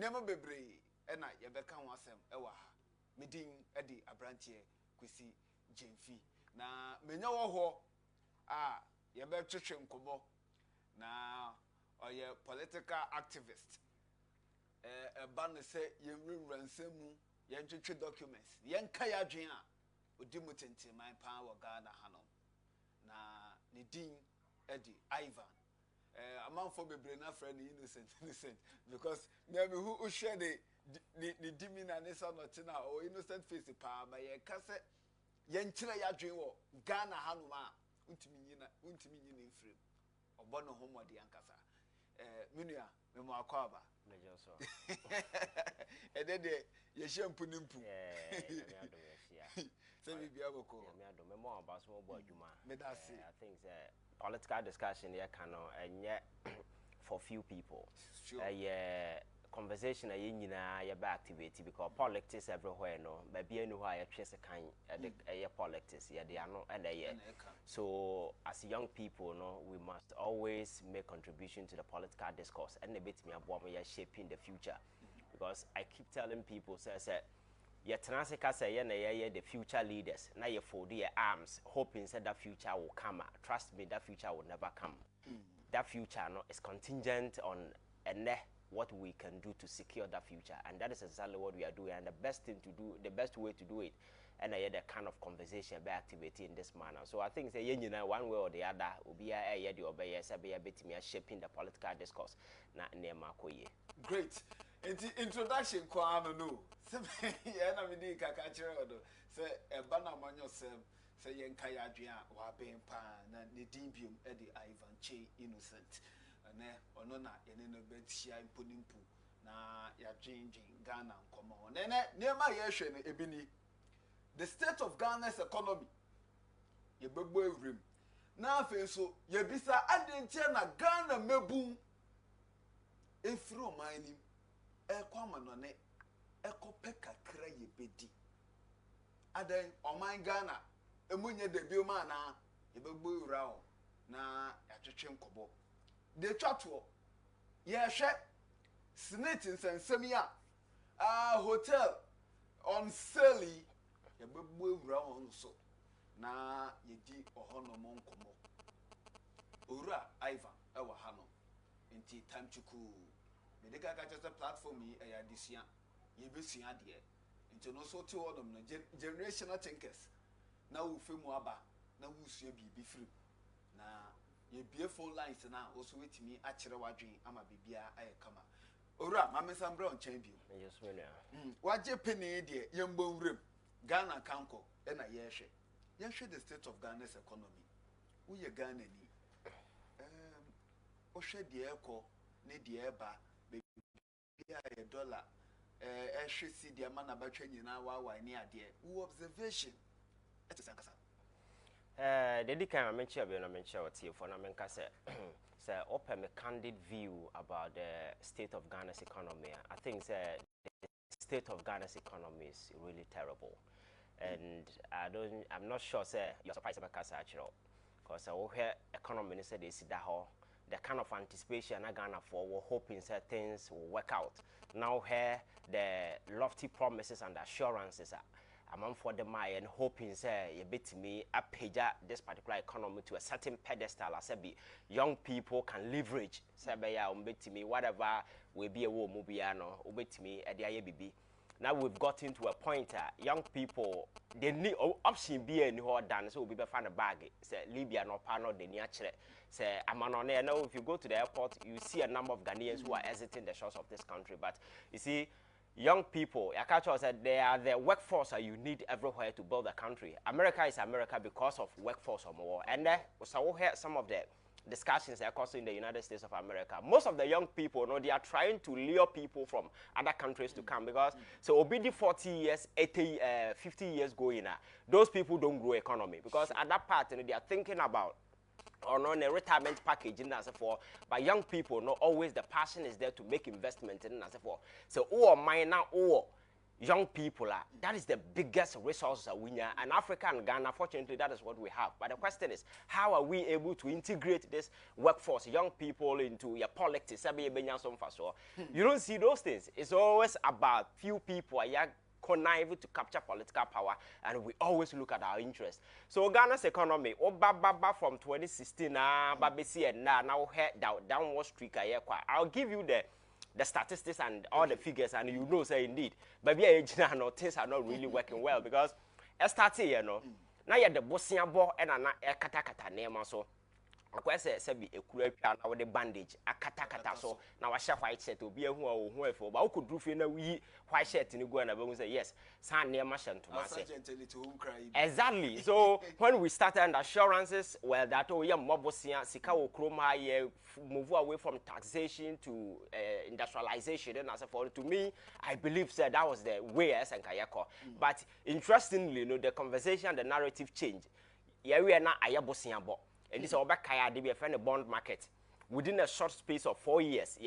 nema bebre ena yebeka ho asem ewa ha medin edi abrantie kwesi Jemfi na menya wo ho yebe twetwe nkobo na oye political activist eba ne se yewura nsemu yentwetwe documents yenka ya dwen a odi mutente man pa wo Ghana hanom na ne din edi Ivan amanfo bebre na friend innocent because me who share the dimina ne so not na o innocent face pa ba ye ka se ye nkyere ya dwen wo Ghana hanom a untimi nyina mfrem obo no homode ankasa menua me mo akwaba mejo so edede ye shampoo nimpu me ado ye se bibia boko me ado me mo aba so bo adwuma me da see I think political discussion here can and for few people sure. Conversation nyina ye ba activity because politics everywhere no but be any why twese kan politics yeah they are not and so as young people no we must always make contribution to the political discourse and a bit me abo me shaping the future because I keep telling people say ye tenasika say ye na ye the future leaders na ye fold your arms hoping say that future will come. Trust me, that future will never come. That future no is contingent on what we can do to secure that future, and that is exactly what we are doing. And the best thing to do, the best way to do it, and the kind of conversation by activity in this manner. So I think say you know one way or the other will be a the obey a bit me shaping the political discourse na near Makoye. Great. Introduction kwa no. Yeah, na me di kaka kire odo. Say e ba na manyo sem say yenka ya adwan wa ben pa na ne dimbium e di Ivan Kyei innocent. Ne ono na ye ne no betia imponimpu na ya dwendwen Ghana nkomo. Ne ma ye hwe no ebi ni the state of Ghana's economy. Ye bebo ewrem. Na afi so ye bisa adentie na Ghana mebum efro mining ekwa no ne ekope kakra ye bedi adan oman Ghana emunye debio ma na ye bebo ewra o na ya twetwe nkobo de twatwo ye hwe senate nsensem ya hotel on sale ye bebo ewra on so na ye di ohono mo nkomo owura Ivan ewa hano nti time to cool me de gaga just a platform yi e ya disia ye besua de nti no so te wodom no generational thinkers na wo femu aba na wo sua bibi free na ye bie phone lines na also wetimi a kire wadwen ama bibia aye kama owura mamesambra on chan bio Yes me na waje peni de ye mbonwrem Ghana kanko e na ye hwe the state of Ghana's economy wo ye Ghana ni o hwe de eko ne de eba bia ye dollar hwe si de ma na batwa nyina wa ni ade wo observation et is ankasa the kind of mention be no mention what here for na menka say say open a candid view about the state of Ghana's economy. I think the state of Ghana's economy is really terrible. And I'm not sure say you're surprised about Kasa actually because I hear economy say they see that the kind of anticipation I Ghana for we're hoping that things will work out. Now here the lofty promises and assurances I'm for the mind and hoping say you bit me up this particular economy to a certain pedestal as a be young people can leverage say be me whatever will be a war movie no bit me at the IABB. Now we've gotten to a point young people they need option be any more than so we be find a bag say Libya no panel the near say I'm on there now if you go to the airport you see a number of Ghanaians who are exiting the shores of this country but you see young people Akacho said they are the workforce that you need everywhere to build the country. America is America because of workforce or more and so we hear some of the discussions are also in the United States of America. Most of the young people, they are trying to lure people from other countries to come because so obedi 40 years, 80, 50 years going those people don't grow economy because at that part they are thinking about or no a retirement package and as for but young people not always the passion is there to make investment and as for so mine now young people are. That is the biggest resource that we need. And Africa and Ghana, fortunately, that is what we have. But the question is, how are we able to integrate this workforce, young people, into your politics? You don't see those things. It's always about few people are conniving to capture political power, and we always look at our interests. So Ghana's economy, from 2016, now head downward streak. I'll give you the statistics and all the figures, and you know, say indeed, but things are not really working well because I started, you know, now you're the bossing ball and a kata name also. I say be a cruel now with the bandage, a kata so now I shall white set to be a whoever, but I could do for we white shirt in the go and I say yes, son near machine to say exactly. So when we started and assurances, well, that oh, yeah, mobosia, Sikao Chroma, move away from taxation to industrialization, and as a for to me, I believe that was the way as and Kayako. But interestingly, you know, the conversation, the narrative changed. Yeah, we are not Ayabosiabo. And this is about Kyei, they be a bond market. Within a short space of 4 years,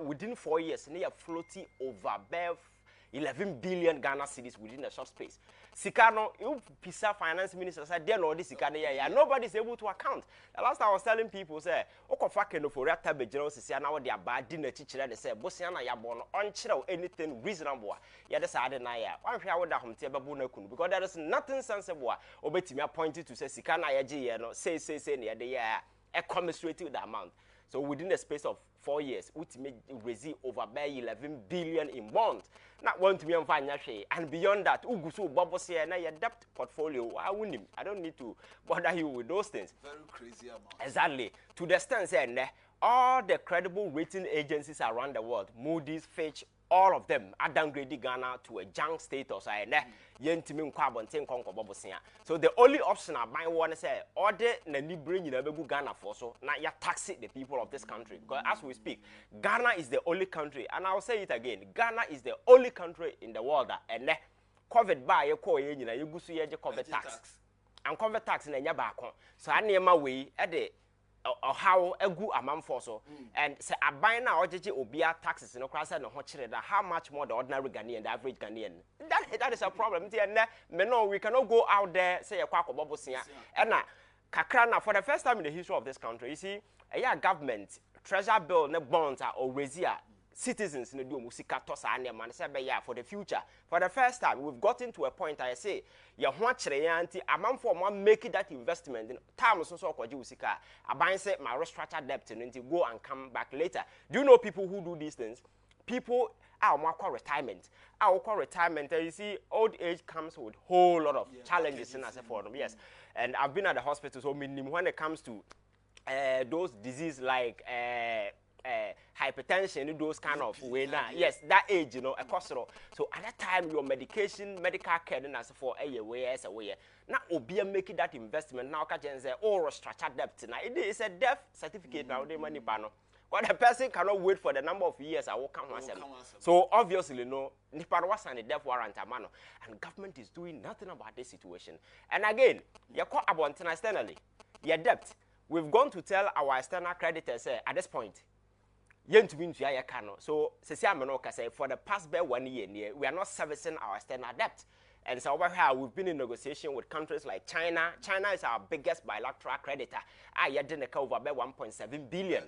within 4 years, near floating over 11 billion Ghana cedis within a short space. Sikano, you Pisa finance minister said, "There no this Sikano, yeah, nobody is able to account." The last I was telling people, say, "Okofake for that type of general say now they are bad dinner teacher." They say, "Bosiana ya born on anything reasonable." Yeah, that's how they na ya. One fear would have table bunakun because there is nothing sensible. Obeti me pointed to say Sikana ya ji no say near the year a commensurate with the amount. So within the space of 4 years, which may receive over 11 billion in bonds. Not want to be on financial, and beyond that, Ugusu Bobos here now your debt portfolio. I win him. I don't need to bother you with those things. Very crazy amount. Exactly. To the extent saying all the credible rating agencies around the world, Moody's, Fitch, all of them are downgrading Ghana to a junk status. So the only option I buy one is say order na bring in Ghana for so now you tax the people of this country. Because as we speak, Ghana is the only country, and I'll say it again, Ghana is the only country in the world that and COVID by your call you go see COVID tax. And COVID tax in a back. So I near my way at the or how a good amount for so and say I buy now obia taxes in class and how much more the ordinary Ghanaian, the average Ghanaian. That is a problem. No, we cannot go out there say a quack of and Kakrana for the first time in the history of this country, you see, a government treasure bill ne bonds are already citizens in the do musika tosa and man say for the future. For the first time, we've gotten to a point I say, ya anti amount for one making that investment in time so musika. I buy say my restructured debt and go and come back later. Do you know people who do these things? People are more call retirement. Our call retirement, you see, old age comes with whole lot of challenges in as a for them. Yes. And I've been at the hospital, so when it comes to those diseases like hypertension, those kind of way now. Yes, that age, you know, a cost. So at that time, your medication, medical care, and as for a way, as a way. Now, Obia making that investment now, can say, or structured debt. Now, it is a death certificate now, the money panel. But the person cannot wait for the number of years I will come once. So obviously, no, Nipan was on a death warrant, and government is doing nothing about this situation. And again, you're caught about externally. Your debt. We've gone to tell our external creditors at this point. So, for the past 1 year, we are not servicing our external debt. And so over here, we've been in negotiation with countries like China. China is our biggest bilateral creditor. I had to over 1.7 billion.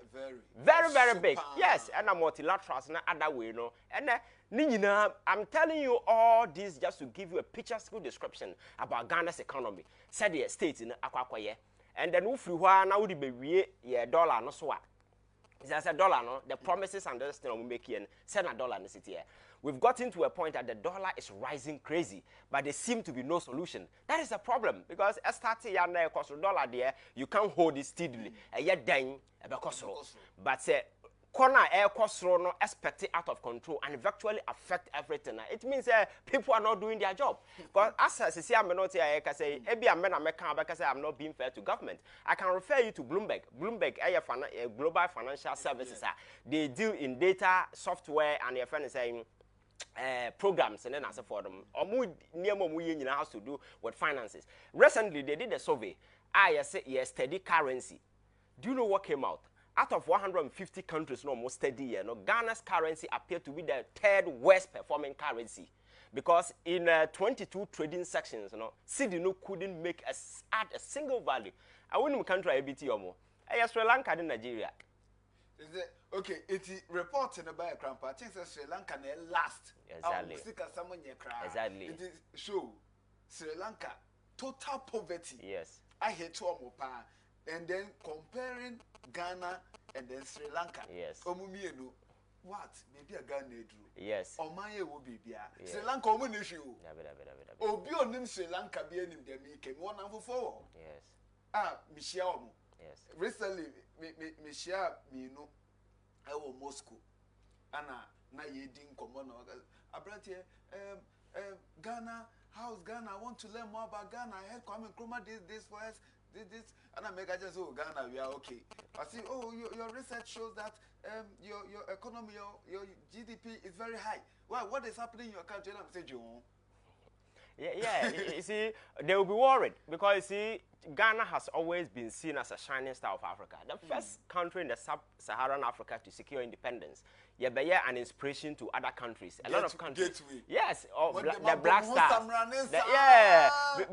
Very big. Yes, and a multilateral other way, you know. And I'm telling you all this just to give you a picturesque description about Ghana's economy. Said the states in Akwakoye. And then if you now would be dollar no so. It's a dollar, no? The promises and the thing we make here, send a dollar in the city here. We've gotten to a point that the dollar is rising crazy, but there seems to be no solution. That is a problem because as starting and cost dollar there, you can't hold it steadily. And yet then but say corner air cost no expect it out of control and virtually affect everything. It means people are not doing their job. Because as I say, I'm not here, I can say, I'm not being fair to government. I can refer you to Bloomberg. Bloomberg, a global financial services. They deal in data, software, and your friend is saying programs and then as for them. Or has to do with finances. Recently, they did a survey. I say, yes, steady currency. Do you know what came out? out of 150 countries, no more steady year, no, Ghana's currency appeared to be the third worst performing currency. Because in 22 trading sections, you know, cedi no couldn't add a single value. I wouldn't country ABT or more. Sri Lanka and Nigeria. Is it okay? It's reporting about grandpa. I think Sri Lanka last. Exactly. Exactly. It is show Sri Lanka total poverty. Yes. I hate to and then comparing Ghana and then Sri Lanka. Yes. Omumienu. What? Maybe a Ghana drew. Yes. Omaye will be Sri Lanka omunishu. Obi onim Sri Lanka be in the make one and for. Yes. Michelle. Yes. Recently, Michelle, me no, I was Moscow. Anna, na ye didn't come on. I brought here, Ghana, how's Ghana? I want to learn more about Ghana. I had come and chroma this for us, this, and I make I just, oh, Ghana, we are okay. I see, oh, your research shows that your economy, your GDP is very high. Well, what is happening in your country? And I'm saying, John. Yeah, you see, they will be worried because you see, Ghana has always been seen as a shining star of Africa. The first country in the sub-Saharan Africa to secure independence. Yeah, but yeah, an inspiration to other countries. A lot of countries. Yes, the Black Stars.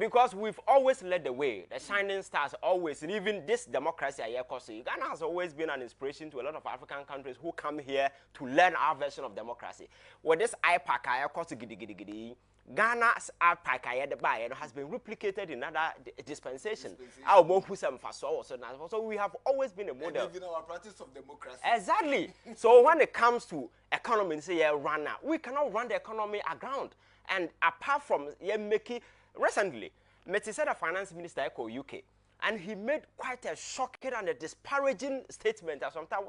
Because we've always led the way. The shining stars always, and even this democracy, Ghana has always been an inspiration to a lot of African countries who come here to learn our version of democracy. With this IPAC, Ghana's APAC has been replicated in other dispensations. So we have always been a model. Even our practice of democracy. Exactly. So when it comes to economy, say runner, we cannot run the economy aground. And apart from making recently, Meti said a finance minister called UK, and he made quite a shocking and a disparaging statement. Sometimes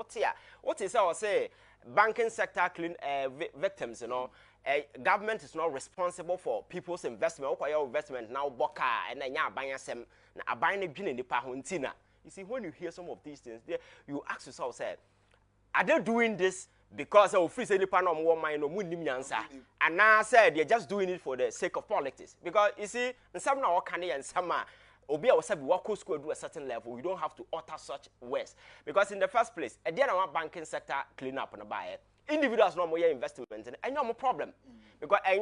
what is our say? Banking sector clean victims, you know. Government is not responsible for people's investment. Your investment now, boka and then ya buying some a buying a in the pahuntina. You see, when you hear some of these things, you ask yourself, say, are they doing this because of free any pan on one mind or munimiansa? And now said they're just doing it for the sake of politics. Because you see, in some now can and some Obi was said we school do a certain level. We don't have to utter such words. Because in the first place, a dear banking sector clean up on a buyer. Individuals no more investment and no more problem because I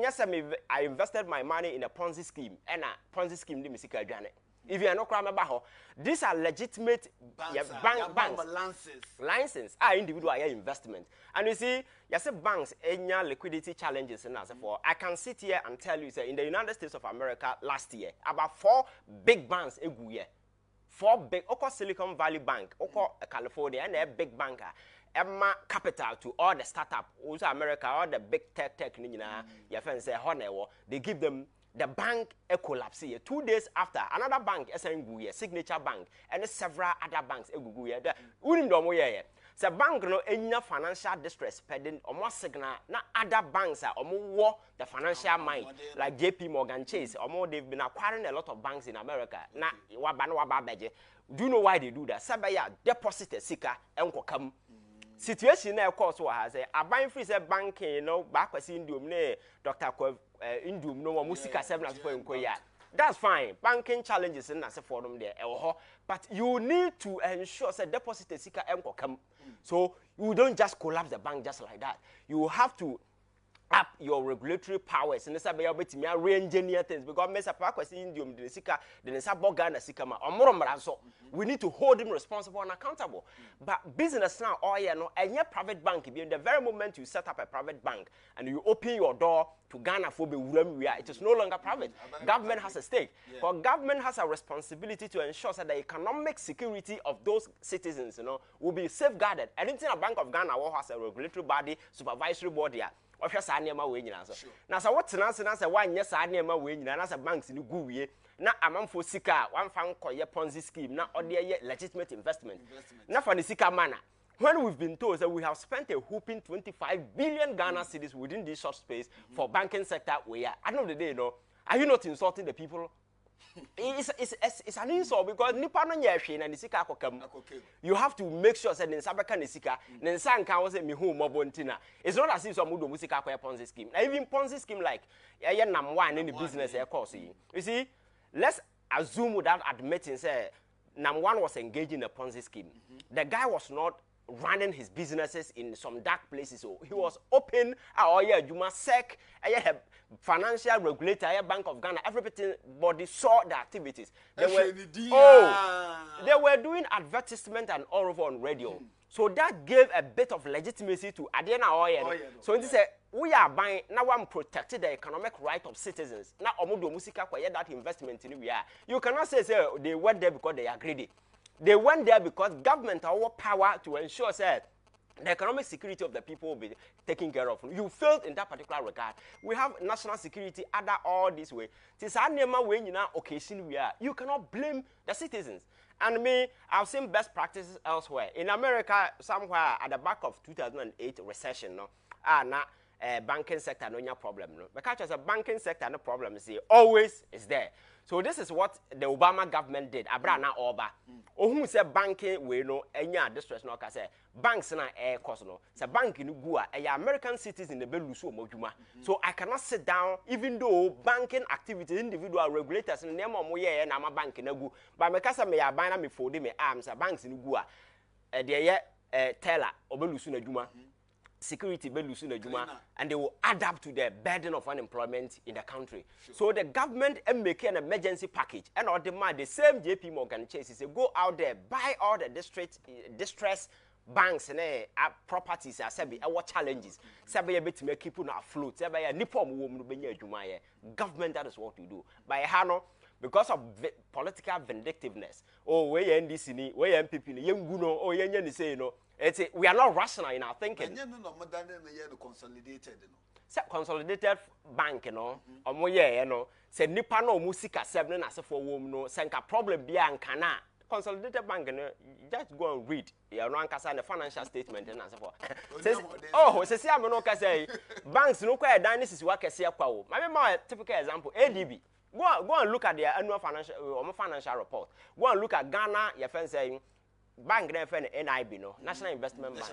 invested my money in a Ponzi scheme and a Ponzi scheme di misika adwane. If you are not crying about these are legitimate banks license individual investment. And you see, you say banks any liquidity challenges and as for I can sit here and tell you say in the United States of America last year about 4 big banks eguye. 4 big Silicon Valley Bank, California and a big banker. Emma capital to all the startup, also America, all the big tech, your friends say, they give them the bank a collapse here. 2 days after, another bank, Signature Bank, and several other banks, so bank no any financial distress pending or more signal, not other banks are or more the financial mind, like JP Morgan Chase, or more they've been acquiring a lot of banks in America. Now, do you know why they do that? Sabaya deposit a seeker and come. Situation of course was a buying free banking, you know, back was in Dr. Indum no musica 7 as for inquiry. That's fine. Banking challenges in as a forum there. But you need to ensure that deposit a seeker and come. So you don't just collapse the bank just like that. You have to up your regulatory powers and this about me re-engineer things because Mesa Park was Indium the Sika, the Nesabogana Sikama or Moromaranso. We need to hold him responsible and accountable. But business now, and your private bank, in the very moment you set up a private bank and you open your door to Ghana for it is no longer private. Government has a stake. But government has a responsibility to ensure that the economic security of those citizens, you know, will be safeguarded. Anything a Bank of Ghana has a regulatory body, supervisory body. Of your Sanema winning answer. Now, so what's an answer? One yes, Sanema winning, and as a banks in the Gouye. Now, a man for Sika, one found call your Ponzi scheme, now or their legitimate investment. Now, for the Sika manner. When we've been told that we have spent a whooping 25 billion Ghana cedis within this short space for banking sector, we are at the end of the day, you know, are you not insulting the people? It's an insult because Nippon and the Sika come. You have to make sure that in Sabaka Nisika, then San can say me who Mobontina. It's not as if some would Musika Ponzi scheme. Even Ponzi scheme like Nam one in the business, of course. You see, let's assume without admitting, say, number one was engaged in a Ponzi scheme. The guy was not running his businesses in some dark places. So he was open. Juma Sec, financial regulator, Bank of Ghana, everybody saw the activities. They were doing advertisement and all over on radio. So that gave a bit of legitimacy to Adena Oil. So it said, we are buying, now I'm protecting the economic right of citizens. Now, Omodo Musika, that investment in we are. You cannot say they went there because they are greedy. They went there because government have power to ensure that the economic security of the people will be taken care of. You failed in that particular regard. We have national security other all this way. You cannot blame the citizens. And me, I've seen best practices elsewhere. In America, somewhere at the back of 2008 recession, banking sector no problem. No, because the banking sector no problem always is there. So this is what the Obama government did. Abrana Oba. Who said banking we no enya distress no ka say banks na cost no. Say bank in Gua American citizens in the belusu mojuma. So I cannot sit down even though banking activities individual regulators in name mo ye na ma bank na gu. But me kasa me ya ban na me fold me arms banks in Gua de teller obelusu na juma. Security be losing a juma, and they will add up to the burden of unemployment in the country. Sure. So the government make an emergency package and or demand the same JP Morgan Chase say go out there, buy all the distress banks and properties as our challenges. Sabe a bit to make people afloat. Sabe a nipom woman be juma. Government that is what you do. By Hano, because of political vindictiveness. Oh, we NDC, we MPP, young Guno, or Yen say no. We are not rational in our thinking. Consolidated bank, you know, or more, you know, said Nipano Musika 7 as a for woman, no, Sanka problem be and cana. Consolidated bank, you know, just go and read. You know, the financial statement and as for. Oh, says Yamanoka say, banks no quite dynasties work as your power. My typical example, ADB. Go and look at their annual financial report. Go and look at Ghana, your friend saying. Bank then for NIB no National Investment Bank.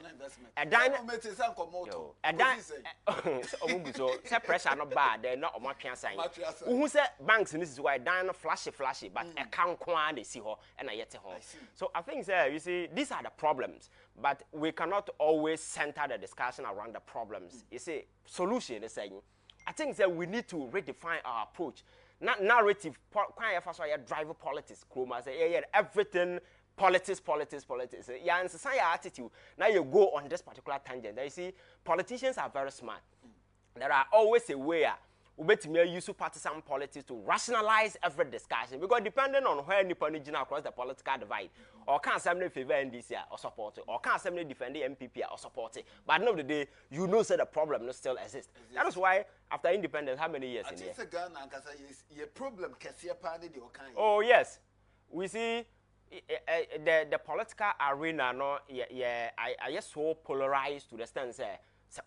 A dynamic so say pressure not bad they not omo twa sign. Who say banks this is why dyna flashy but account kwan they see her and I yet home. So I think you see these are the problems but we cannot always center the discussion around the problems. You see solution is saying I think that we need to redefine our approach. Not narrative driver politics say everything politics. Yeah, and society attitude. Now you go on this particular tangent. You see, politicians are very smart. There are always a way we use partisan politics to rationalize every discussion because depending on where Nippon across the political divide, or can't somebody favor NDC or support it, or can't somebody defend the MPP or support it. But at the end of the day, you know that the problem still exists. That is why after independence, how many years in here? Oh yes, we see. The political arena no I just so polarized to the stance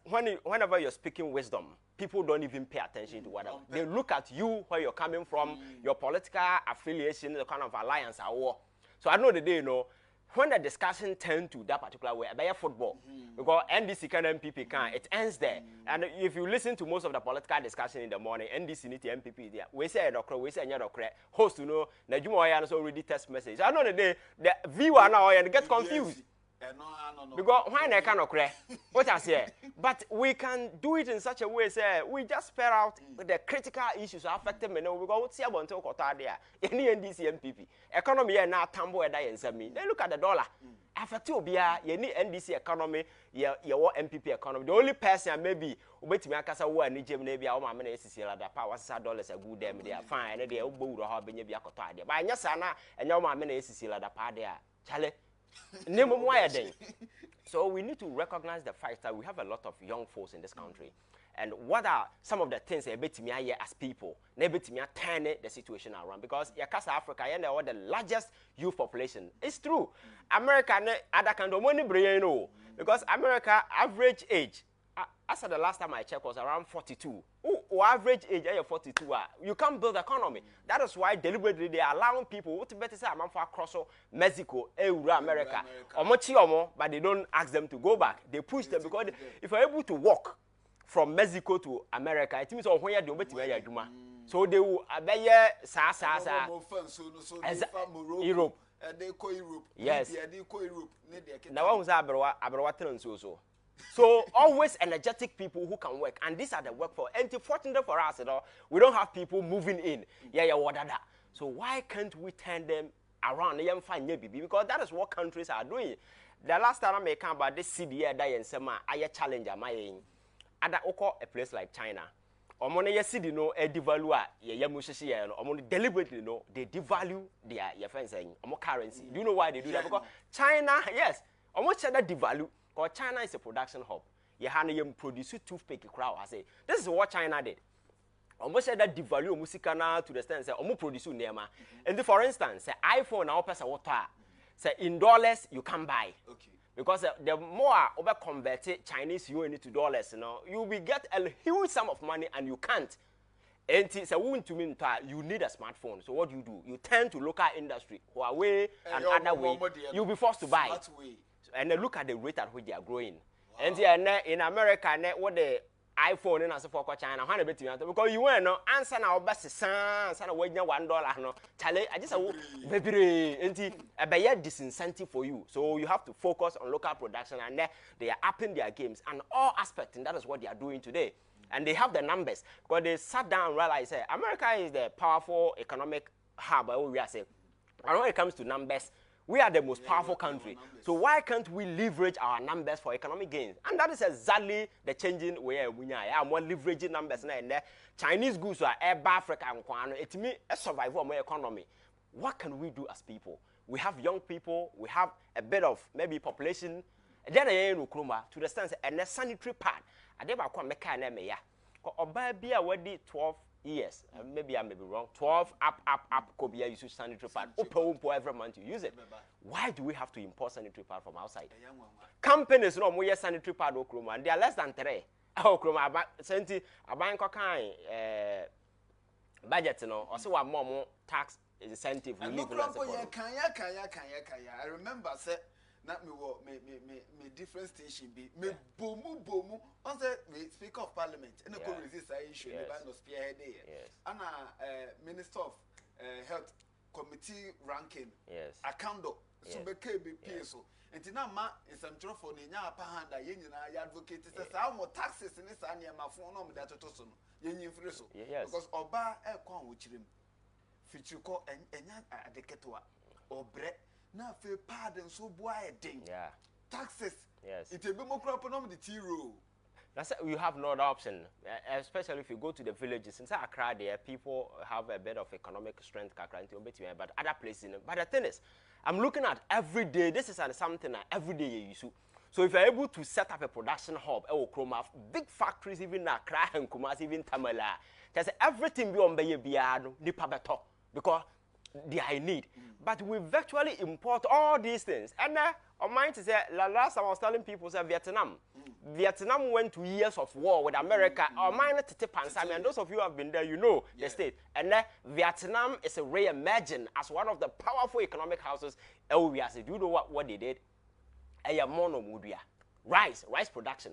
whenever you're speaking wisdom people don't even pay attention to what they look at you where you're coming from your political affiliation the kind of alliance or war. So I know the day you know when the discussion turned to that particular way about football because NDC can MPP can it ends there and if you listen to most of the political discussion in the morning NDC need MPP there we say we say host you know Najuma has already text message. I know the day the viewer now and get confused because why I cannot cry what I say but we can do it in such a way say we just spell out the critical issues affecting me now we go see about Kota there any NDC MPP economy now tumble and they look at the dollar affect obia you need NDC economy your MPP economy the only person maybe wait me akasa wo ani gem na bia wo ma na esisi la da power $6 a good dem there fine they wo bo ha benya bia kota there but anya sa na enya wo ma na esisi la da pa there chale. So we need to recognize the fact that we have a lot of young folks in this country. And what are some of the things that we as people turn the situation around? Because Africa is the largest youth population. It's true. America other countries money brain because America average age as the last time I checked was around 42. Average age 42. You can't build economy. That is why deliberately they are allowing people to better say I'm for across Mexico, America, but they don't ask them to go back. They push them because if you're able to walk from Mexico to America, it means when you're doing so they will Europe. they call Europe. Yes. They call Europe. Now one say abroad so always energetic people who can work, and these are the workforce. And fortunate for us, we don't have people moving in. So why can't we turn them around? Because that is what countries are doing. The last time I came about this CDA that and some I challenge my other a place like China. Omone ye city no e devalue ye musisi ye no omone deliberately no they devalue their your friends saying currency. Do you know why they do that? Because China, yes, almost that devalue. Because China is a production hub. You have produce toothpick crowd. I say this is what China did. Almost said that devalue musicana to the extent say almost produce nema. And for instance, say iPhone now pesa water. Say in dollars you can buy. Okay. Because the more over converted Chinese yuan into dollars, you will get a huge sum of money and you can't. And it's a wound to mean you need a smartphone. So what do? You turn to local industry, Huawei and other way. You'll be forced to buy. And look at the rate at which they are growing. Wow. And in America, what the iPhone and as for China, because you were no answer now best son wage $1 no. Chale, I just baby a disincentive for you. So you have to focus on local production, and they are upping their games and all aspects, and that is what they are doing today. And they have the numbers because they sat down and realized America is the powerful economic hub. We are saying, and when it comes to numbers, we are the most powerful country. So why can't we leverage our numbers for economic gains? And that is exactly the changing way we are more leveraging numbers now. And Chinese goods are Africa and it means a survival of my economy. What can we do as people? We have young people, we have a bit of maybe population. Then to the sense and a sanitary pad. I never come make an MA. Or baby, I 12 years, maybe I may be wrong. 12 up. Kobia you use sanitary pad. Every month you use it. Why do we have to import sanitary pad from outside? Companies no more sanitary pad okroma, and they are less than 3. Okroma senti aban kokan budget no. Also one more tax incentive. We live in I remember say. Not me different station be me bomu on the speaker of parliament and the resist issue no spearhead there and minister of health committee ranking account so be so and now ma in some trouble for nya pa hand that yen na advocate say how more taxes in this and my phone no that to so yen free so because oba e kwa wo chirim fitu ko enya adeketwa obre na fe pardon so boy ding. Yeah. Taxes. Yes. It's a bit more crop on the T-row. That's you have no other option, especially if you go to the villages. Inside Accra, there people have a bit of economic strength, but other places. But the thing is, I'm looking at every day. This is something that every day you use. So if you're able to set up a production hub, big factories, even Accra and Kumasi, even Tamala, there's everything beyond Bayabiano, Nipa Beto, because they are in need. But we virtually import all these things. And on mine to say, last time I was telling people, say Vietnam. Vietnam went to years of war with America. Or mine to Pansami, and those of you who have been there, you know the state. And Vietnam is a re-emerging as one of the powerful economic houses. Do you know what they did? Rice production.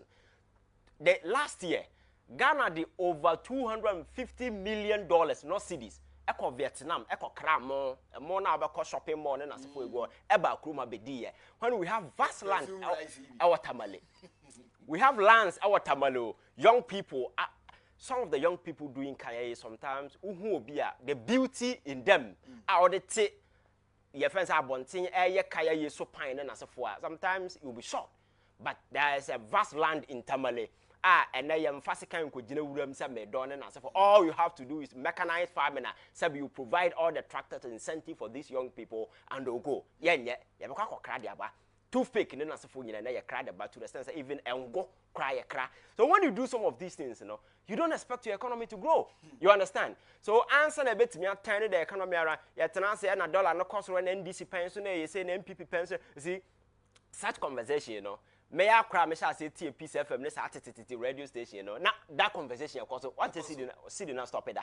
The last year, Ghana did over $250 million, not cedis. Eko Vietnam, eko Kramo, more now about shopping mall and as if we go eba Kruma Bedi. When we have vast land, our Tamale. We have lands, our Tamalo, young people, some of the young people doing Kyei sometimes, who be the beauty in them. Our the your friends are bonting, Kyei so pine and as a four. Sometimes you'll be shocked, but there is a vast land in Tamale. And I am fascinated with all you have to do is mechanized farming. So you provide all the tractors and incentive for these young people, and they'll go. Toothpick in the phone and they cry about to the sense even and go cry a cry. So when you do some of these things, you don't expect your economy to grow. You understand? So answer a bit to me, turn the economy around. You say a dollar no cost when NDC pension, you say an MPP pension. See, such conversation, May I cry, Miss City, Peace FM, this radio station, now that conversation, of course, what is it not stop it?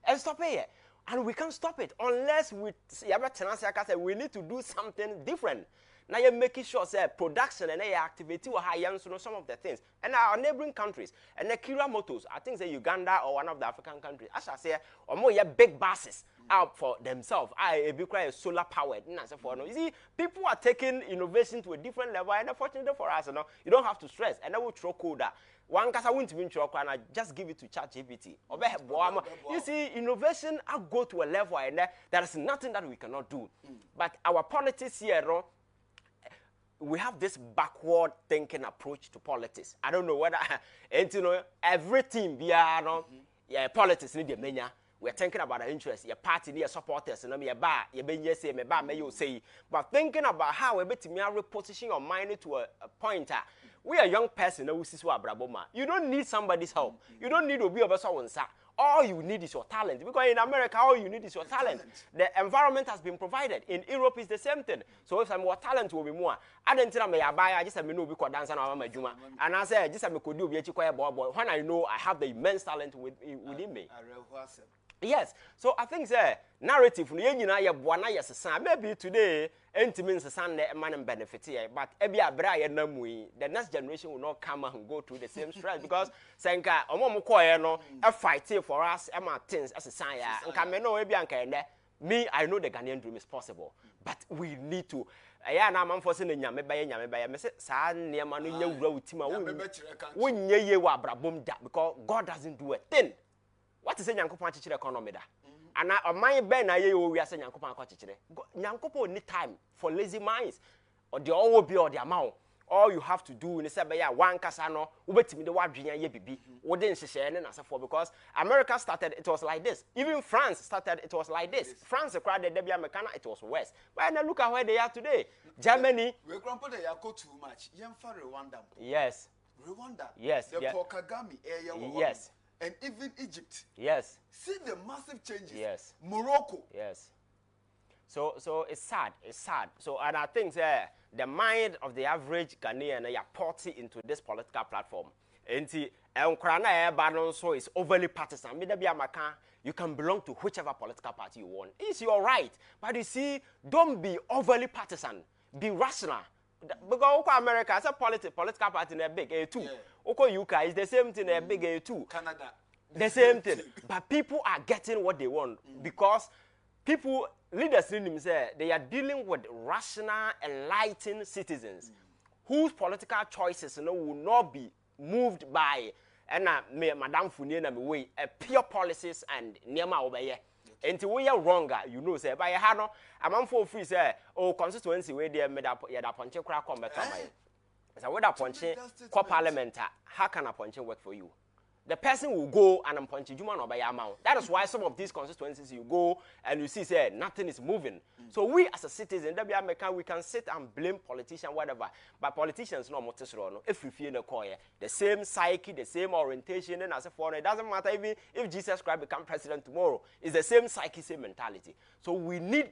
And stop it. And we can't stop it unless we we need to do something different. Now you're making sure that production and activity will high some of the things. And our neighboring countries, and the Kira Motors, I think say Uganda or one of the African countries, as I say, or more big buses. out for themselves. I be quite solar powered. You see, people are taking innovation to a different level, and unfortunately for us, you don't have to stress. And I will throw code. One case I won't even throw and I just give it to ChatGPT. You see, innovation I go to a level and there is nothing that we cannot do. But our politics here, we have this backward thinking approach to politics. I don't know whether everything be politics need the mania. We're thinking about our interests, your party, your supporters, and your bar, your benye say, my bar, may you say. But thinking about how we better reposition your mind to a pointer. We are young person who is braboma. You don't need somebody's help. You don't need to be over someone, sir. All you need is your talent. Because in America, all you need is your talent. The environment has been provided. In Europe, it's the same thing. So if some more talent will be more. I don't tell me I just a me know because dance and my juma. And I say just a could do be boy. When I know I have the immense talent within me. Yes, so I think the narrative maybe today means the son man and benefit here, but the next generation will not come and go through the same stress because Senka a fight for us things as a sign me I know the Ghanaian dream is possible, but we need to I'm forcing because God doesn't do a thing. What is a Yankopon teacher economy? And I my ben I we are saying Yankopon teacher. Yankopon need time for lazy minds, or the all will be or the amount. All you have to do is say, one casano, wait me the one junior baby, wouldn't share and as for because America started, it was like this. Even France started, it was like this. France acquired the Debbie Americana, it was worse. But now look at where they are today. Germany. We're going to put the Yako too much. Rwanda. Yes. Rwanda. Yes. The Kagame area. Yes. And even Egypt. Yes. See the massive changes. Yes. Morocco. Yes. So it's sad. It's sad. So and I think the mind of the average Ghanaian are porting into this political platform. And so is overly partisan. You can belong to whichever political party you want. It's your right. But you see, don't be overly partisan. Be rational. Because America as a political party in a big A2. Yeah. UK is the same thing a big A2. Canada. The same thing. But people are getting what they want because people, leaders in themselves, they are dealing with rational, enlightened citizens whose political choices will not be moved by Madame Funina way pure policies and Nema Obeye. And we are wronger, you know, say, by Hano, a man for free, say, oh, constituency where they made up yet a punch crack on better. So, what a punch, parliament, how can a punch work for you? The person will go and punch you or by amount. That is why some of these constituencies you go and you see, say, nothing is moving. So, we as a citizen, we can sit and blame politicians, whatever, but politicians no more if we feel the same psyche, the same orientation, and as a foreigner, it doesn't matter even if Jesus Christ becomes president tomorrow, it's the same psyche, same mentality. So, we need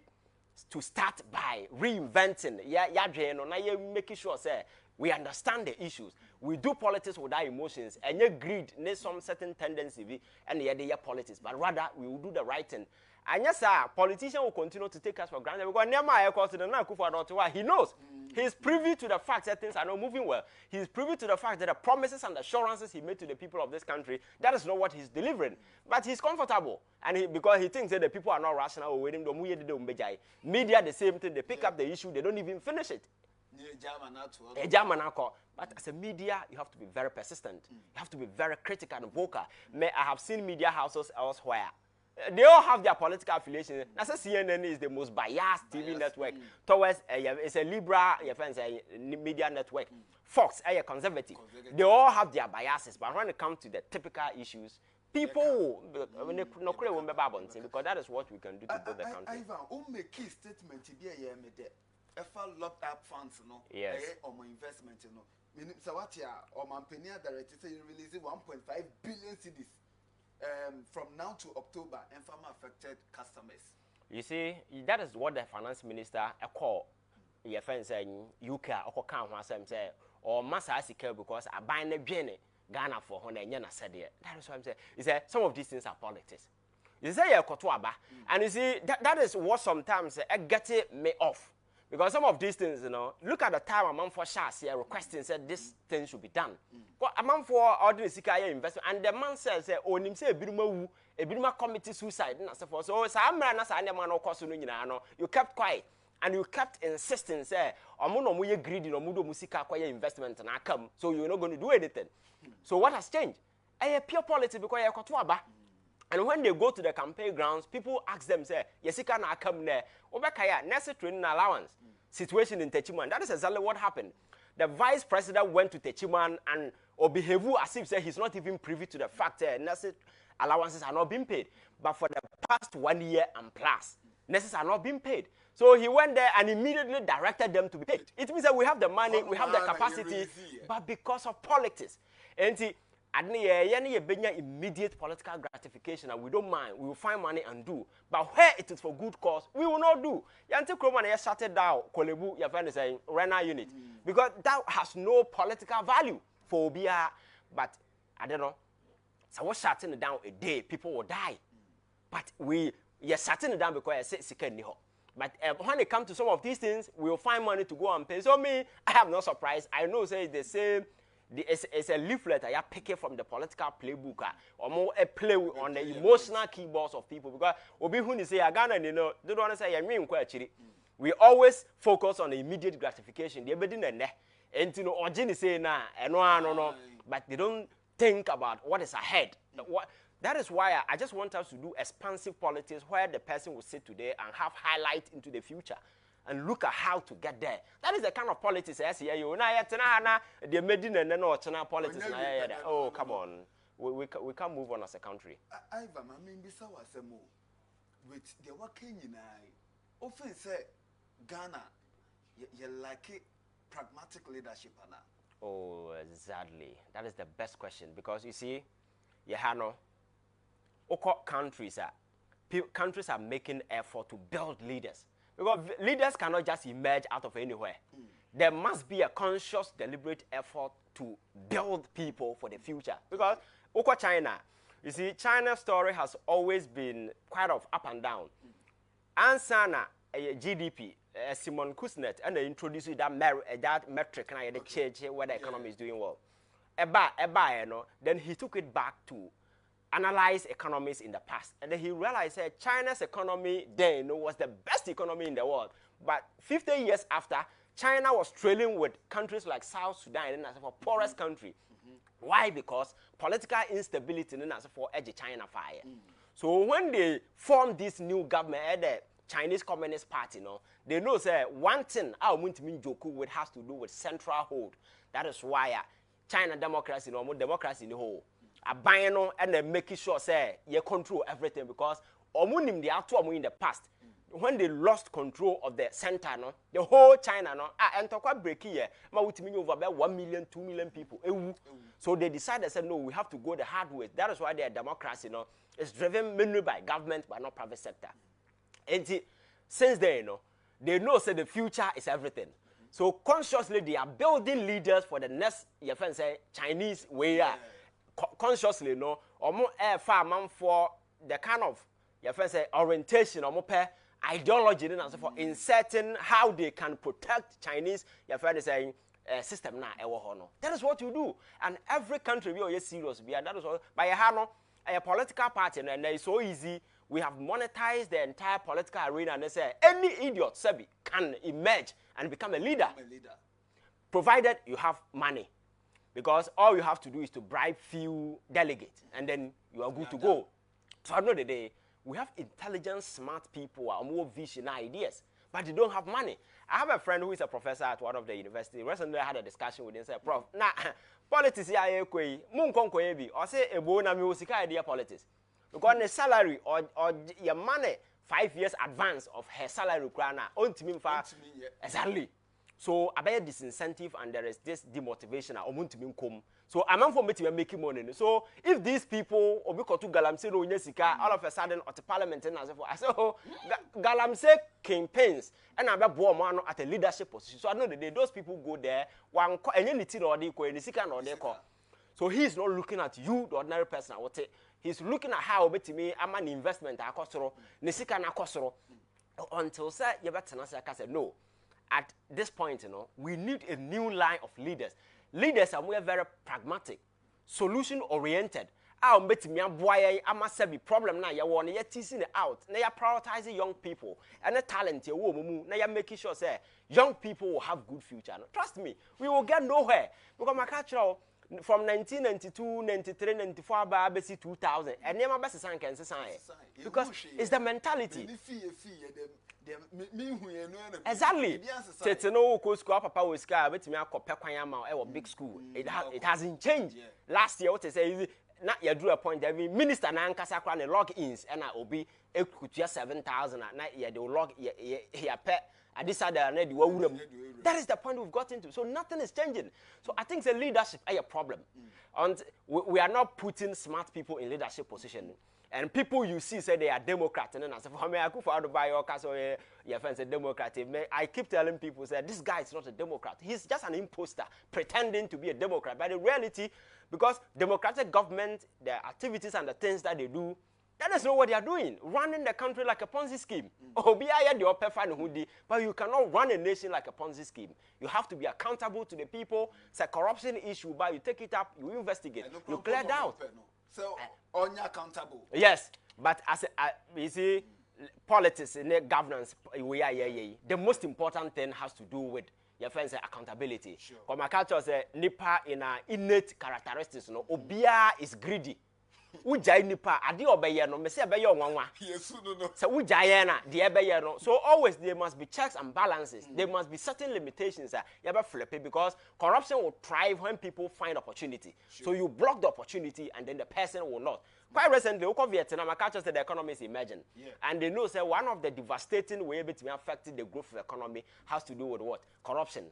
to start by reinventing, making sure, say, we understand the issues. We do politics without emotions, and your greed needs some certain tendency, and the politics. But rather, we will do the right thing. And yes, sir, politicians will continue to take us for granted because he knows. He is privy to the fact that things are not moving well. He is privy to the fact that the promises and assurances he made to the people of this country, that is not what he's delivering. But he's comfortable, and because he thinks that the people are not rational. Media, the same thing. They pick up the issue, they don't even finish it. But as a media, you have to be very persistent. You have to be very critical and vocal. I have seen media houses elsewhere. They all have their political affiliation. That's CNN is the most biased TV network towards it's a liberal media network. Fox, a conservative. They all have their biases, but when it comes to the typical issues, people because that is what we can do to build the country. Ivan, make key statement to be a locked up funds, no? Yes. Or more investment, no? So what here? Or Mampenia director say releasing 1.5 billion cedis from now to October and farm affected customers. You see, that is what the finance minister call your friend saying UK or count say or Massa because I buy the Ghana for 100 yen said it. That is what I'm saying. He said some of these things are politics. You say you're Kotuaba, and you see that is what sometimes get me off. Because some of these things, you know, look at the time a man for Shas here requesting said this thing should be done. A man for ordinary Sikaya investment, and the man says, oh, him say a Birma committee suicide, and so forth. So, I'm man, you kept quiet. And you kept insisting, say, Omono muye greedy, no mudo musika kwa investment and I come, so you're not going to do anything. So what has changed? A pure politics because you're kwatuaba. And when they go to the campaign grounds, people ask them, say, Yesika na come there. Obekaya, necessary training allowance situation in Techiman. That is exactly what happened. The vice president went to Techiman and behaved as if say he's not even privy to the fact that necessary allowances are not being paid. But for the past 1 year and plus, necessary are not being paid. So he went there and immediately directed them to be paid. It means that we have the money, we have the capacity, but because of politics. And see, immediate political gratification, and we don't mind. We will find money and do. But where it is for good cause, we will not do. Yanti Kroman shut down Kolebu, your friend is saying, renewal unit. Because that has no political value for Obia. But I don't know. So we're shutting it down a day, people will die. But you're shutting it down because I said second. But when it comes to some of these things, we will find money to go and pay. So me, I have no surprise. I know say the same. It's a leaflet I pick it from the political playbook or more a play on the emotional keyboards of people because obi who say Ghana they don't want to say I we always focus on the immediate gratification. They be and you know Ojini say nah no, but they don't think about what is ahead. That is why I just want us to do expansive politics where the person will sit today and have highlight into the future. And look at how to get there. That is the kind of politics I see. The Medina and then politics. Oh, come on. We can't move on as a country. Ivan, I mean, with the working in I often say Ghana, you like it, pragmatic leadership. Oh, exactly. That is the best question because you see, Yahano, countries are making effort to build leaders. Because leaders cannot just emerge out of anywhere. There must be a conscious, deliberate effort to build people for the future. Because China, you see, China's story has always been quite of up and down. Ansana GDP, Simon Kuznets, and they introduced that metric and the change where the economy is doing well. Then he took it back to analyze economies in the past. And then he realized that China's economy then was the best economy in the world. But 50 years after, China was trailing with countries like South Sudan and as for poorest country. Why? Because political instability and as for edge China fire. So when they formed this new government, the Chinese Communist Party, they know that one thing our Joku has to do with central hold. That is why China democracy, more democracy in the whole. A buying and then making sure say you control everything because omunim the actual in the past when they lost control of the center the whole China and talk about break here ma mean over about 1 million 2 million people so they decided said no we have to go the hard way. That is why their democracy is driven mainly by government but not private sector. And since then they know say the future is everything. So consciously they are building leaders for the next your friend say Chinese way. Consciously, or more farm for the kind of your friend say orientation or more ideology and so for inserting how they can protect Chinese your friend is saying system now. That is what you do, and every country we are serious. That is what by a political party, and it's so easy. We have monetized the entire political arena, and they say any idiot Sebi can emerge and become a leader, provided you have money. Because all you have to do is to bribe few delegates, and then you are good to go. So at the end of the day, we have intelligent, smart people who are more vision ideas, but they don't have money. I have a friend who is a professor at one of the universities. Recently, I had a discussion with him. Said, "Prof, politics here, or say a bona music idea politics because the salary or your money 5 years advance of her salary, exactly." So about this incentive and there is this demotivation. So I'm for me to make money. So if these people obiko to galamse no nyesika all of a sudden at the parliament and as I say oh galamse campaigns and I be man at a leadership position. So I know that those people go there one anything or they ko. So he's not looking at you the ordinary person. He's looking at how bet me am an investment akosoro nisika na akosoro until say you better say no. at this point, we need a new line of leaders. Leaders are very pragmatic, solution-oriented. I'll bet me I must have a problem now. You want to teasing it out. Now you're prioritizing young people and the talent. Now you're making sure say young people will have good future. Trust me, we will get nowhere because my culture from 1992, 93, 94, by 2000, and never best sign can say because it's the mentality. Exactly. No school, papa was scar, but me a big school. It hasn't changed. Last year, what they say. Now you drew a point that minister na nkasa kwa ne log-ins and I will be ekutua 7,000 na you dey log here pet at this other na the wawuram. That is the point we've got into. So nothing is changing. So I think the leadership is a problem. And we are not putting smart people in leadership position. And people you see say they are Democrats and then I say for me I could for buy your car so your friends a Democrat. I keep telling people say this guy is not a Democrat. He's just an imposter pretending to be a Democrat. But in reality, because democratic government, the activities and the things that they do, that is not what they are doing. Running the country like a Ponzi scheme. But you cannot run a nation like a Ponzi scheme. You have to be accountable to the people. It's a corruption issue, but you take it up, you investigate, you clear it out. So, on your accountable. Yes, but as you see, politics and governance, the most important thing has to do with your friends accountability. Because my culture say nipa in a innate characteristics, obia is greedy. Ujai nipa adi obeye no me say obeye onwanwa. Yes, no. So ujai na the obeye no. So always there must be checks and balances. There must be certain limitations that you ever flip it because corruption will thrive when people find opportunity. So you block the opportunity and then the person will not. Quite recently, Vietnam, I can't just say the economy is emerging. And they know say one of the devastating ways to affect the growth of the economy has to do with what? Corruption.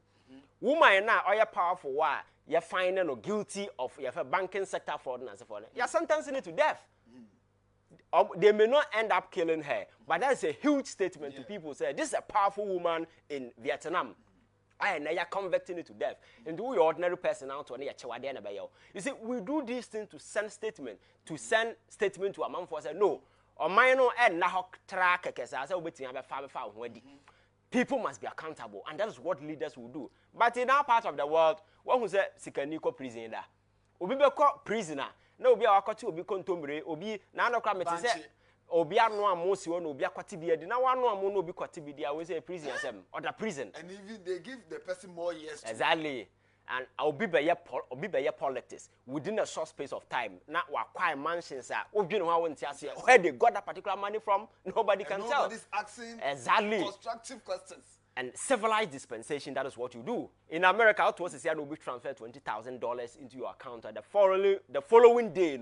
Women now are powerful why you're finding or guilty of your banking sector fraud and so forth. You're sentencing it to death. They may not end up killing her, but that's a huge statement to people say this is a powerful woman in Vietnam. I now you're convicting it to death. And do your ordinary person out to you see, we do these things to send statement to a man for say no. Or mine no and now track people must be accountable, and that is what leaders will do. But in our part of the world, one who said Sikaniko prisoner, Obi beko prisoner, no be our cotu obi kontombre, obi na no kra meti say obi anu amosi won obi akwati bi edi na wanu amu no obi kwati bi dia we say prison asem or the prison. And even they give the person more years. Exactly. And obi be politics within a short space of time. Now we acquire mansions where they got that particular money from, nobody can tell. Nobody's asking constructive questions. And civilized dispensation, that is what you do. In America, it was a will be transferred $20,000 into your account the following day,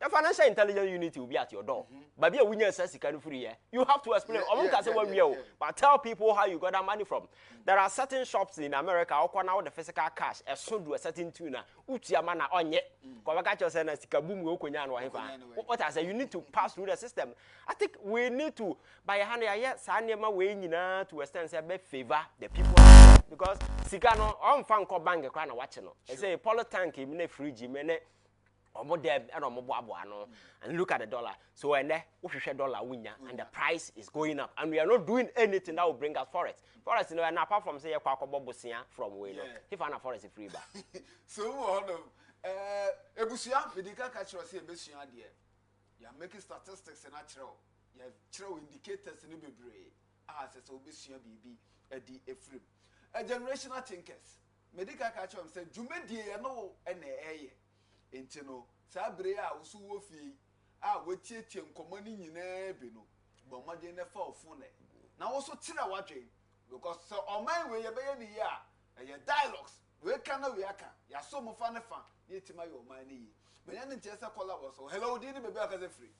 the financial intelligence unit will be at your door. But when you say you have to explain. But tell people how you got that money from. There are certain shops in America who now the physical cash as soon do a certain tuna. What I say, you need to pass through the system. I think we need to by a hand to extend favor the people because Sikano on fan call bank a watching. I say Politank in a fridge and look at the dollar. So and there dollar winner and the price is going up, and we are not doing anything that will bring us forex. Forex, and apart from say from way, if I'm a forest free bar. So Ebusia, medical catcher say Ebusia dear. You are making statistics and natural. You have true indicators in the brain. Says Ebusia BB Eddie Ephraim. A generational thinkers. Medical catcher said, Jumedi no and Intino, Sabrea, Usuofi, wetie nkomani nyina bi no but mo de na fa ofune na wo so tira wadwe because so on my way ye be ye ni ya e dialogues we can we aka ya so mo fa ne fa ye tima yo man ni but yan ntia se call was so hello di ni baby aka se free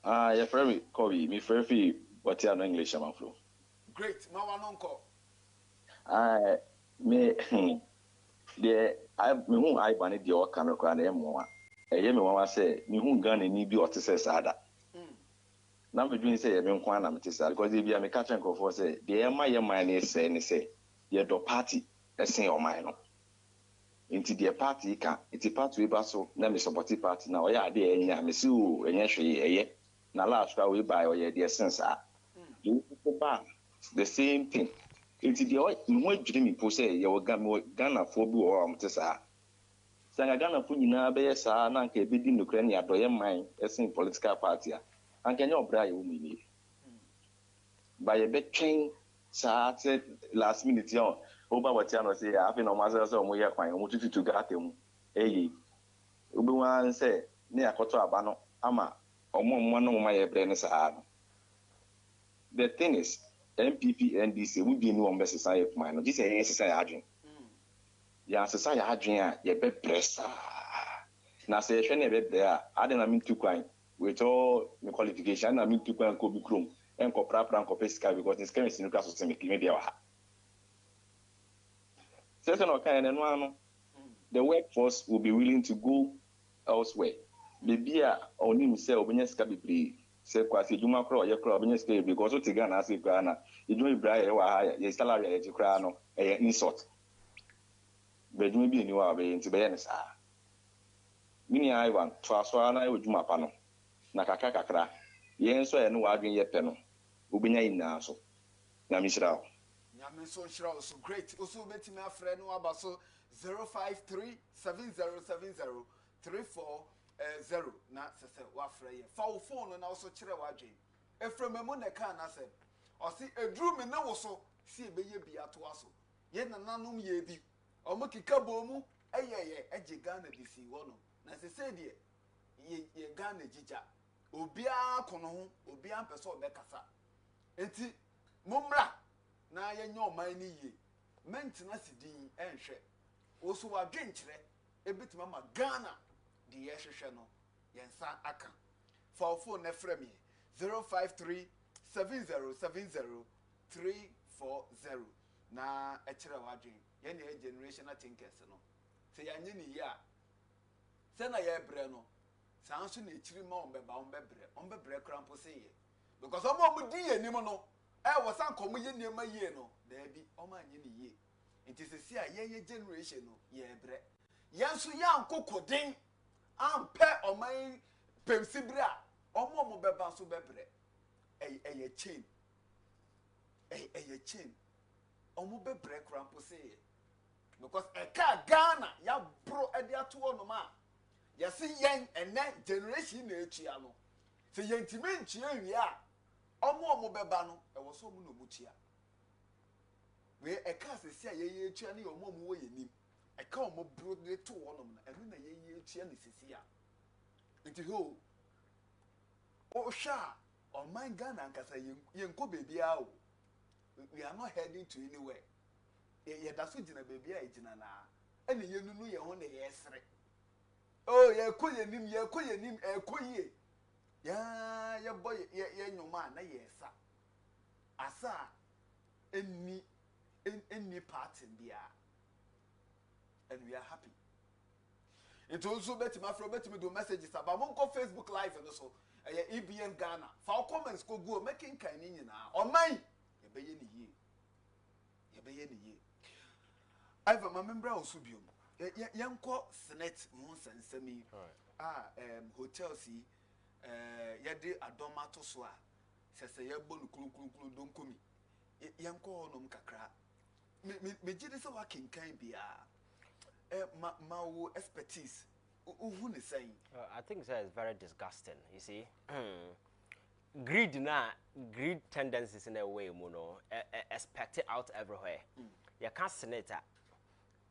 ya free Kobe me free what you know English am flow great ma wa no nko me de me hu I ban de o kan ko na emo me wa say me hu Ghana ni bi o te se sada na me dwin say me nkwa na me te sada because e bia me ka chen ko for say de ma ye man ni say ye do party esen o man no inti de party ka iti party we ba so na me support party na o ya de enya me si o enya hwe eye na last we buy o ye de sense you ba the same thing It's the more dreamy pose, your Ghana for blue or Mtesa. Sanga Ghana for Nina Besa, Nanke bidding Ukraine, Doya mine, as in political party. And can you buy you by a bed train, sir, said last minute, young. Over what Tiano say, I've been on myself, so we are fine, want you to get him. Eh, Ubuan say, near Koto Abano, Ama, or one of my brains are. The thing is, MPP and DC will be no society of mine. This is a society. Ya society hadrian, ye be pressa. Na say, she never there. I didn't mean to cry with all the qualification. I mean to cry and go be chrome and co proper and copesca because this chemist in the class of semic maybe. Certain kind and one, the workforce will be willing to go elsewhere. Maybe only himself when you scabby. Say kwasi juma kro ye kro benye stay because o tiga na ase kra na ejuma ibra ye wa ha ye salary ye kra no e insult be juma bi ni wa be nti be ye ne sa mini ai wan to aso na e juma pa no na kakra ye nso ye no wa adwen ye pe no obenya ina so na mi shira o nyame so shira so great also betimi afre no aba so 053707034 0 na sese wa frɛ ye fa wo phone na wo so kyerɛ wa dwen efrememu ne ka na sɛ ɔsi edru me na wo so si ebeye bia to aso ye nananom ye bi ɔmo kika bomu ɛyɛ ɛgye Ghana bisi wo no na sese de ye Ghana jija obia kono ho obia mpɛ sɛ ɔbɛkasa enti momra na ye nyɛ ɔman ni ye mentina sidin ɛnhwɛ wo so wa dwen kyerɛ ebitima ma Ghana the yeshwe no yensa aka for phone na frɛ me 053707034 na ɛkyerɛ wadwen ye ne generational thinkers no se yanye ne yi a se na ye brɛ no san so na ekyiri ma on bebrɛ krampo se ye because omo di ye nim no wo san komo ye niema ye no da bi omo anye ne ye nti se si a ye generation no ye brɛ yenso ya nkokoden ampe oman pemsibra omo beba so bebre eye chain omo bebre krampo say because eka Ghana ya bro ede ato no ma ya se yen ene generation na etua no se yentime ntua wi a omo beba no e wo so omo no mutia we eka se sia ye etua ne omo wo yenim eka omo bro de to wonom na enu na ye etua ne sisi a nti ho o sha o man Ghana nkasa yenko baby a o we are not heading to anywhere ye da so gina baby a gina na ene ye nunu ye ho na ye sere oh ye koyenim ekoyie ya boy ye nyoma na ye sa asa enni part bia and we are happy. It also betimi do messages about monko Facebook live and so EBN Ghana. For comments go making kind na o man ye beye ni ye. I've a member also biom. Yanko Senate mo sansami. Hotel si yede adoma to so a sese ye bonu kulukulu don komi. Yanko nom kakra. Me gide se wa kenkan bia. My expertise. Who is saying? I think that is very disgusting. You see, greed tendencies in a way, expected out everywhere. You can't senator.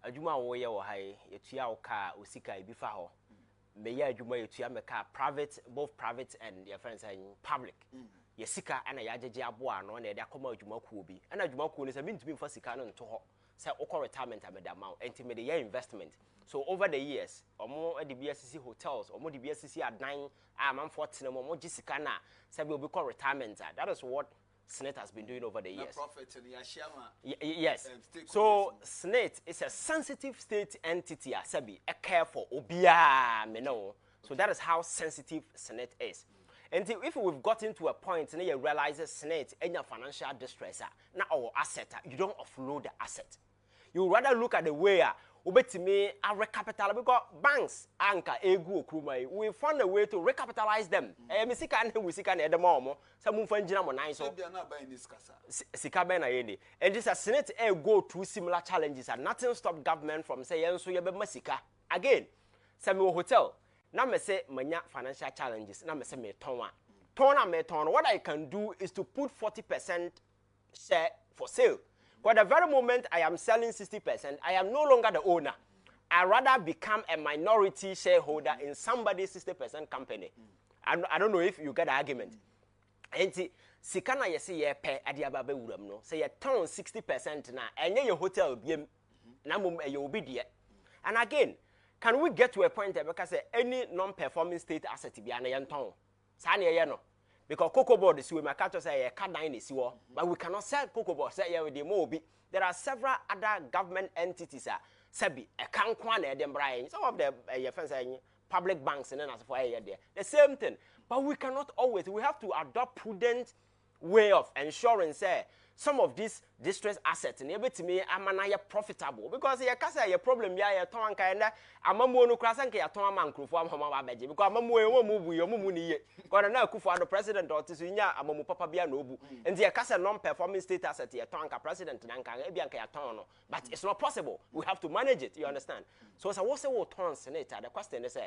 Ajuma woye wo hai yetua wo car osika ebifa ho. Me ya ajuma yetua me car private, both private and your friends saying public. Yesika ana ya jeje aboa no na ye de akoma ajuma ku obi. Ana ajuma ku ni se mintumi fa sika no nto ho. Say okọ retirement amedamount enti the year investment so over the years omo the BSCC hotels omo the BSCC adan amanfo tene mo gisika na say we call retirement that is what Senate has been doing over the years. Yes. So Senate is a sensitive state entity asabi a care for obia me know. So that is how sensitive Senate is. And if we've gotten to a point and you realize that Senate in your financial distress now our asset you don't offload the asset. You rather look at the way ubetimi a recapital because banks anka egu okrumai we found a way to recapitalize them me sika na we sika na edemo say mu fa ngina mo nan so bia na ban ni skasa sika ben na yende and this senate go through similar challenges and nothing stopped government from say yenso ye be masika again say me hotel na me say manya financial challenges na me say me ton what I can do is to put 40% share for sale. But the very moment I am selling 60%, I am no longer the owner. I rather become a minority shareholder in somebody's 60% company. I don't know if you get the argument. And sikana yesi ye pe adiaba be wuram no. Say ye turn 60% na enye your hotel biem na mum e you be there. And again, can we get to a point because any non-performing state asset be na yen ton? Sa na ye no. Because cocoa board is we make say a card nine is but we cannot sell cocoa board. Say with the mobi. There are several other government entities. Sebi a can kwan them Brian. Some of the public banks and then as for there. The same thing. But we cannot always. We have to adopt prudent way of ensuring say some of these distressed assets and able to me amana profitable because you can say a problem ya ton kind amamu no krasan ke aton amankrofo amama babeje because amamu e wo mu bu yo mu ni ye because na akufo the president or tisu nya amamu papa bia na obu and you can say non-performing state asset ya ton ka president na nka e bia nka ya ton no but it's not possible. We have to manage it, you understand? So what say we turn senator the question is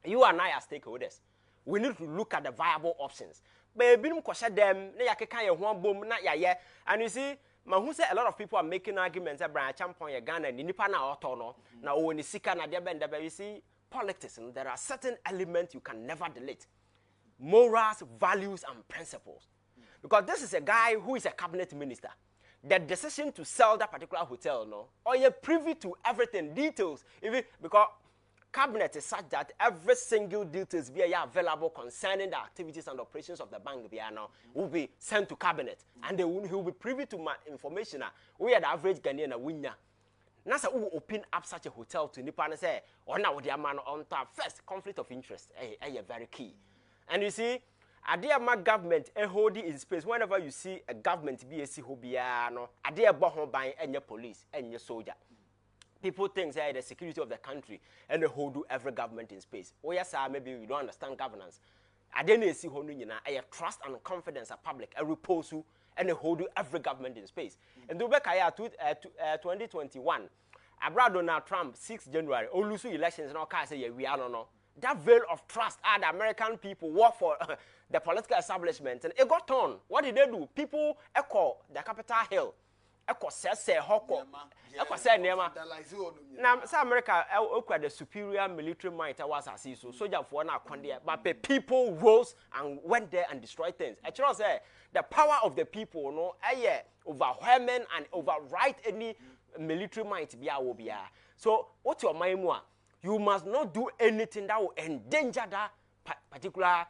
you and I as stakeholders we need to look at the viable options. Baby, them na yakeka ye ho bom na yaye. And you see, who say a lot of people are making arguments that Brian Champon ye Ghana ni nipa na auto no na o ni sika na de benda you see politics and there are certain elements you can never delete. Morals, values and principles. Because this is a guy who is a cabinet minister. The decision to sell that particular hotel no or you're privy to everything details even because cabinet is such that every single details be available concerning the activities and operations of the bank now will be sent to cabinet and he will be privy to my information. We are the average Ghanaian winner. Now say we open up such a hotel to Nipa and say or now the man on top first conflict of interest very key. And you see Adia ma government hold in space whenever you see a government BSc who be no adia bohon ban enye police enye soldier. People think say the security of the country and they hold every government in space. Oh yes, sir, maybe you don't understand governance. I didn't see who nyina a trust and confidence of public a repose and they hold every government in space. And do back 2021, abroad Donald Trump 6 January, Olusu elections no can say we are no. That veil of trust the American people work for the political establishment and it got torn. What did they do? People echo the Capitol Hill. Eko say hoko eko say nema na say America okwa the superior military might was asiso soldier for na akwande but people rose and went there and destroyed things. Actually say the power of the people no overwhelming and override any military might bia wo bia. So what your mind mu you must not do anything that will endanger that particular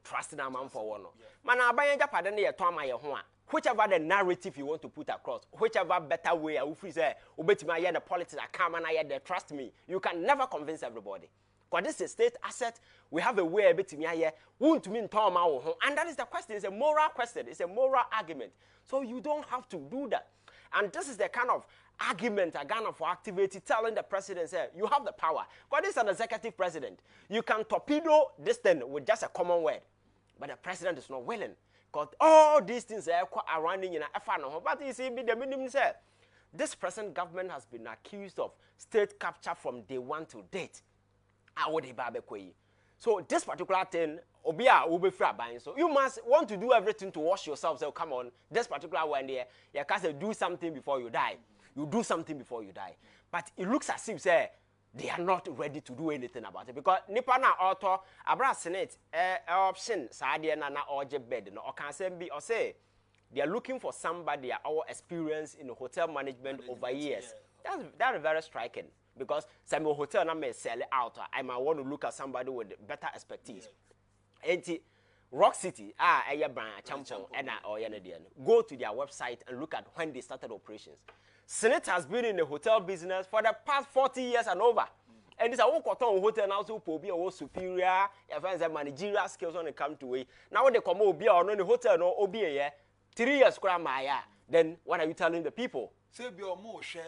trust in a man for one. Man abanye pade na ye ton ma ye ho a whichever the narrative you want to put across, whichever better way I will say, obetimi the politics I come and I there, trust me, you can never convince everybody. Because this is a state asset, we have a way obetimi here, won't mean Tom and that is the question, it's a moral question, it's a moral argument. So you don't have to do that. And this is the kind of argument again for activity telling the president, say, you have the power. Because this is an executive president. You can torpedo this thing with just a common word. But the president is not willing. Because all these things are running in a fan. But you see, the minimum say, this present government has been accused of state capture from day one to date. So this particular thing, so you must want to do everything to wash yourself. So come on, this particular one there, you can say do something before you die. You do something before you die. But it looks as if say they are not ready to do anything about it because nipa na author abra senate option sadia na oje bed no can say be or say they are looking for somebody our experience in hotel management over years. That is very striking because some hotel na may sell it out. I might want to look at somebody with better expertise. Enti Rock City brand champion and go to their website and look at when they started operations. Senate has been in the hotel business for the past 40 years and over. And it's a hotel now so be a superior, managerial skills when it comes to it. Now they come over or no the hotel no obi 3 years then what are you telling the people? say be more share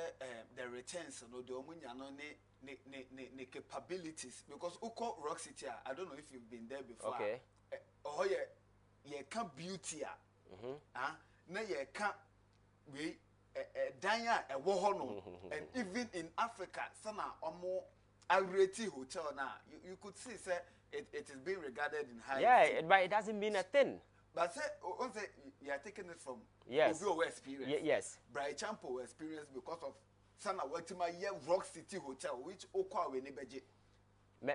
the returns no the omunya no ne capabilities because uko Rock City I don't know if you've been there before. Okay. Oh ye can beauty na ye can we danya e wo ho no and even in Africa sana omo Ireti hotel now you could see say it is being regarded in high. Yeah, but it doesn't mean a thing. But say you are taking it from yes experience. Yes. Bright Champo experience because of Sana Watima Rock City Hotel, which Okwa we nebeje.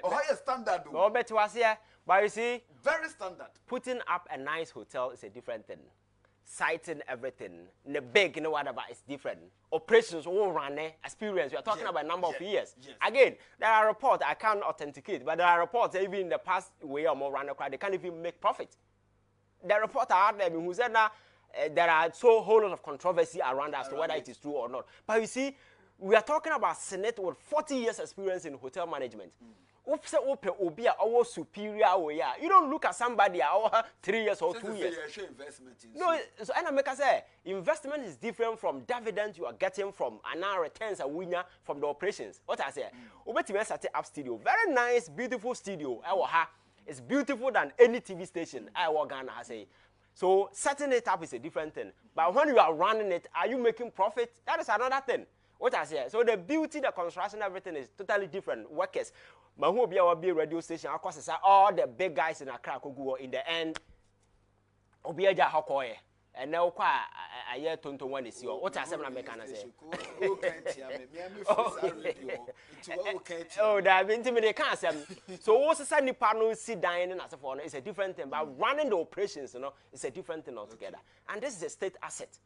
Higher standard. No, bet was here, but you see, very standard. Putting up a nice hotel is a different thing. Citing everything, the big, you know whatever, is different. Operations all run experience. We are talking about a number of years. Yes. Again, there are reports I can't authenticate, but there are reports even in the past way or more run they can't even make profit. The reporter out there who said that there are so whole lot of controversy around as to whether it is true or not. But you see, we are talking about Senate with 40 years experience in hotel management. Superior way. You don't look at somebody 3 years or 2 years. No, so and I make say investment is different from dividends you are getting from and returns a winner from the operations. What I say, set up studio, very nice, beautiful studio. It's beautiful than any TV station I work on. I say. So setting it up is a different thing. But when you are running it, are you making profit? That is another thing. What I say. So the beauty, the construction, everything is totally different. Workers. But who be our big radio station? Of course, all the big guys in Accra could go in the end. Obiaja Hakoye. And now, a year 21 is your. What I say, I'm making say. Oh, that intimidate can't say. So, what's the Sunday panel sit down and as a phone is a different thing. But running the operations, it's a different thing altogether. And this is a state asset.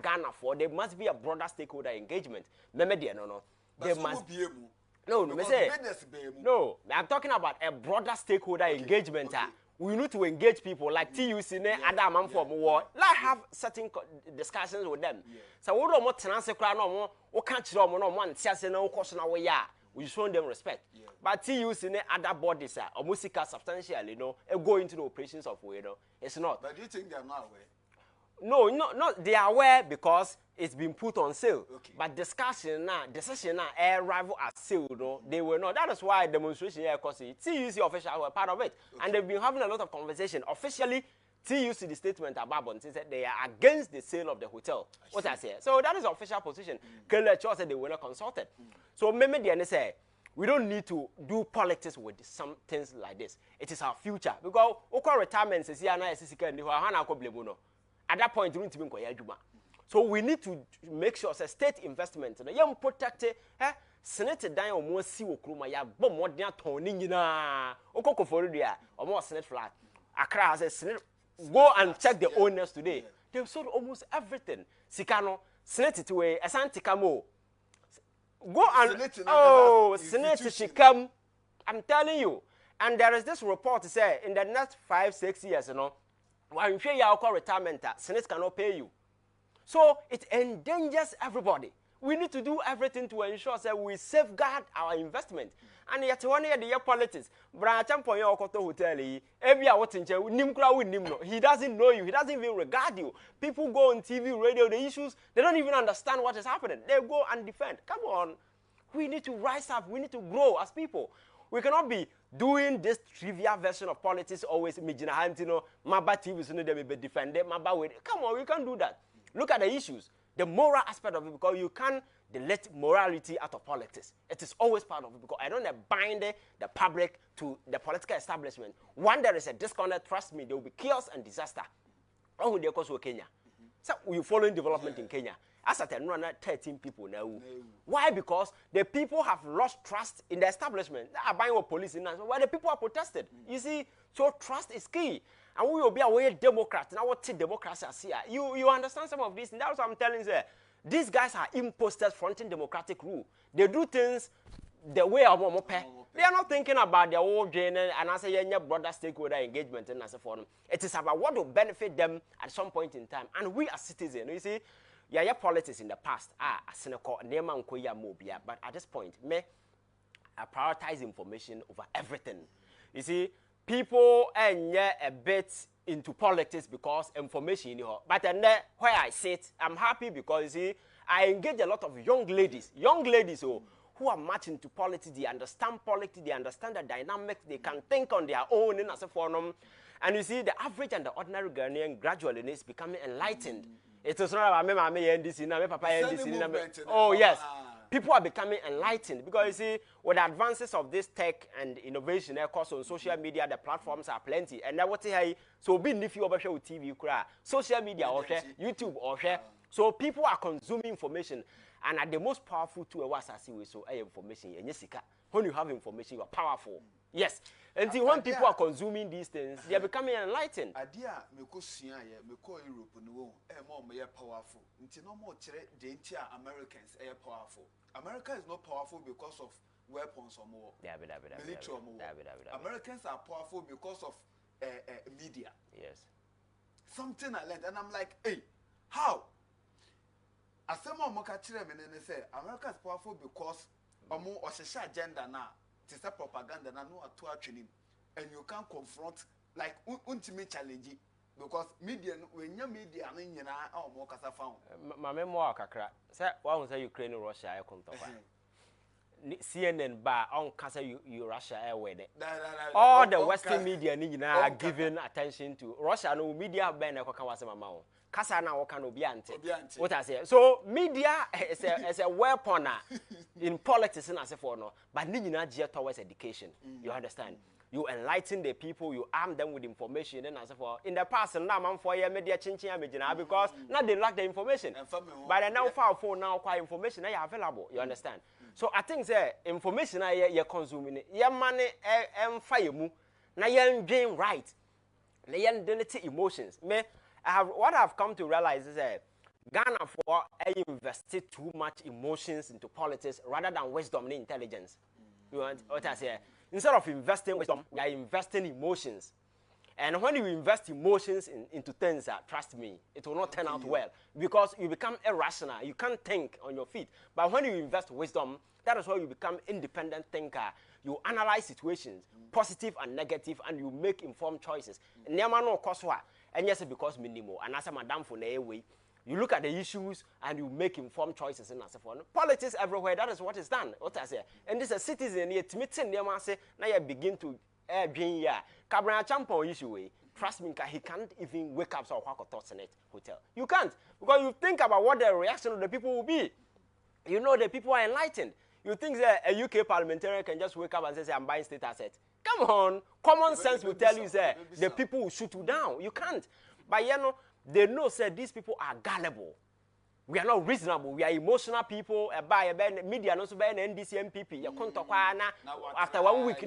Ghana for there must be a broader stakeholder engagement. No. There must be. No, no, I'm talking about a broader stakeholder engagement. Okay. We need to engage people like TUC, Adam, and for more. Let's have certain discussions with them. So, we don't want to answer crowd no more. We can't show them no one. No question away. We show them respect. But TUC, other bodies are musical substantially, go into the operations of way. It's not. But do you think they are not aware? No, they are aware because it's been put on sale. Okay. But decision now, arrival at sale, they were not. That is why demonstration here, because TUC officials were part of it. Okay. And they've been having a lot of conversation. Officially, TUC the statement about Bonte said they are against the sale of the hotel. What I say. So that is the official position. Kele Cho said they were not consulted. So maybe they say we don't need to do politics with some things like this. It is our future. Because Oko retirement says here now at that point, so we need to make sure that state investment, you protect it. Senate down almost see Okruma, ya bomb what they are toning Okoko for the almost Senate flat. Accra has a Senate. Go and check the owners today. They've sold almost everything. Sikano, Senate to a Santicamo. Go and Senate she come. I'm telling you. And there is this report to say in the next 5-6 years, when you pay your retirement, Senate cannot pay you. So it endangers everybody. We need to do everything to ensure that we safeguard our investment. And yet, 1 year the year politics, hotel, he doesn't know you, he doesn't even regard you. People go on TV, radio, the issues, they don't even understand what is happening. They go and defend. Come on. We need to rise up, we need to grow as people. We cannot be doing this trivial version of politics always Maba TV be defended, Maba with. Come on, we can't do that. Look at the issues, the moral aspect of it, because you can't delete morality out of politics. It is always part of it, because I don't bind the public to the political establishment. When there is a disconnect, trust me, there will be chaos and disaster. Oh, they go to Kenya. So we following development in Kenya. As at 13 people now. Why? Because the people have lost trust in the establishment. They are buying with police in why the people are protested. You see, so trust is key. And we will be aware Democrats. Now what democracy is here. You understand some of this, and that's what I'm telling you. These guys are imposters fronting democratic rule. They do things the way of Momope. They are not thinking about their own gain and as a broader stakeholder engagement and as a forum. It is about what will benefit them at some point in time. And we as citizens, you see, politics in the past, but at this point, I prioritize information over everything. You see, people a bit into politics because information, but then where I sit, I'm happy because you see, I engage a lot of young ladies who are much into politics. They understand politics, they understand the dynamics, they can think on their own in as a forum. And you see, the average and the ordinary Ghanaian gradually is becoming enlightened. It is not about me and this, my papa and this. Oh, yes. People are becoming enlightened because you see, with the advances of this tech and innovation, of course, on social media, the platforms are plenty. And now what so being if you over show TV, social media or YouTube or so people are consuming information. And at the most powerful tool was as we so information. And yes, when you have information, you are powerful. Yes. And when people are consuming these things, they are becoming enlightened. Idea me ko sua ye me ko Europe no more me powerful. Nti no more chere the entire Americans powerful. America is not powerful because of weapons or more. Military or more. Americans are powerful because of media. Yes. Something I learned and I'm like, hey, how? Asema moka chere me ne say America is powerful because omo oshisha agenda na it's a propaganda na no ato atwenim and you can confront like ultimate challenge because media when your media no nyina omo kasa fa ho ma me mo akakra say wa say Ukraine Russia e kontofa CNN ba on kasa you Russia e we de all the western media ni nyina are giving attention to Russia no media ben e koka wase mama ho kasa na wo kan obi ante what I say so media is a weapon in politics and as for no but ni nyina gear towards education you understand you enlighten the people you arm them with information and as for in the past na man for your media chinchin amejina because now they lack the information but now for now quite information are available you understand so I think say information you consuming your money fire mu na you doing right na you delete emotions me what I've come to realize is that Ghana for invested too much emotions into politics rather than wisdom and intelligence. You want what I say? Instead of investing wisdom, you are investing emotions. And when you invest emotions into things, trust me, it will not turn out well because you become irrational. You can't think on your feet. But when you invest wisdom, that is why you become independent thinker. You analyze situations, positive and negative, and you make informed choices. And yes, because minimum, and as a madam for the way, you look at the issues and you make informed choices in as a politics everywhere. That is what is done. What I say, and this is a citizen here to meet them. Say now you begin to being here. Cabra champion issue way. Trust me, he can't even wake up so thoughts in it hotel. You can't because you think about what the reaction of the people will be. You know the people are enlightened. You think that a UK parliamentarian can just wake up and say I'm buying state assets. Come on, common sense will tell you that the people will shoot you down. You can't. But you know, they know that these people are gullible. We are not reasonable. We are emotional people. Media not so bad. NDC MPP. After 1 week,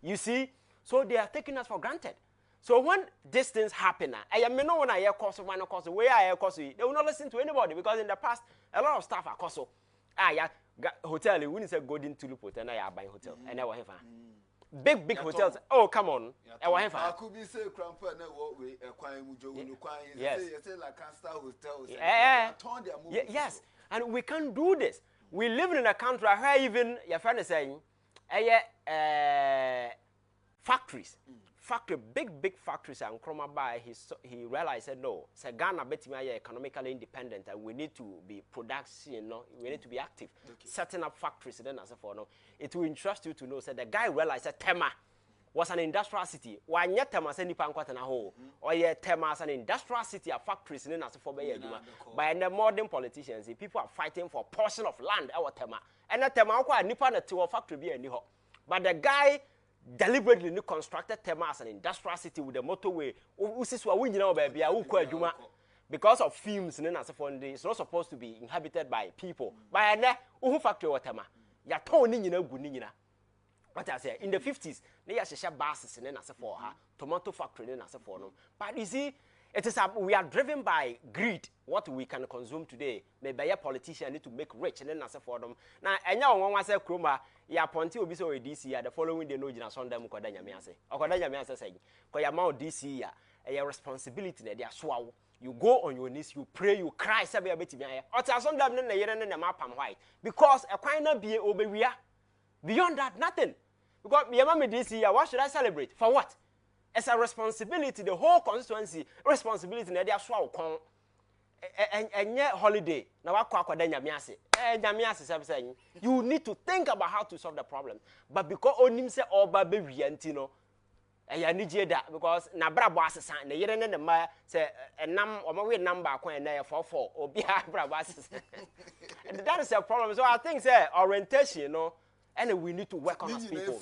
you see. So they are taking us for granted. So when these things happen, I may know when I hear course where I hear course, they will not listen to anybody because in the past a lot of staff are course. Hotel. When it's a golden tulip hotel, I buy hotel and I will have. Big hotels. Oh, come on. I could be say Cramper way yes. Yes, and we can't do this. We live in a country where even your friend is saying, factories, big factories, and Chroma by he realized that no, say Ghana better be economically independent, and we need to be production, no, we need to be active, setting up factories. Then as for no, it will interest you to know. So the guy realized that Tema was an industrial city. Why not Tema say nipa nkwata na ho? Or yeah, Tema as an industrial city, a factories. Then as for be by the modern politicians, people are fighting for a portion of land. Our Tema, and that Tema kwa nipa na to factory be any ho. But the guy deliberately constructed Tema as an industrial city with a motorway. Because of fumes, it's not supposed to be inhabited by people. By a factory or Tema, what I say in the 50s, they are share buses and then as for her tomato factory then as for them. But you see, it is we are driven by greed. What we can consume today, maybe a politician need to make rich and then as for them. Now, and now one was a chroma. Ya ponti obi so this year the following day no gina sonda mu koda nyame ase okoda nyame ase say ko ya ma this year a responsibility na dia so you go on your knees you pray you cry say be betimi aye ota sonda na yere na ma pam white because a kwan na bie obewia beyond that nothing because me ma me this year what should I celebrate for what it's a responsibility the whole constituency responsibility na dia so kon and yet holiday. Now I call nyamiase. Nyamiase you need to think about how to solve the problem. But because onim say oba be wiantino, I need you that because na bra boss san na yere ne ma say enam omawe number kwan na 44 obi bra boss. That is a problem. So I think say orientation, you know, and we need to work on as people.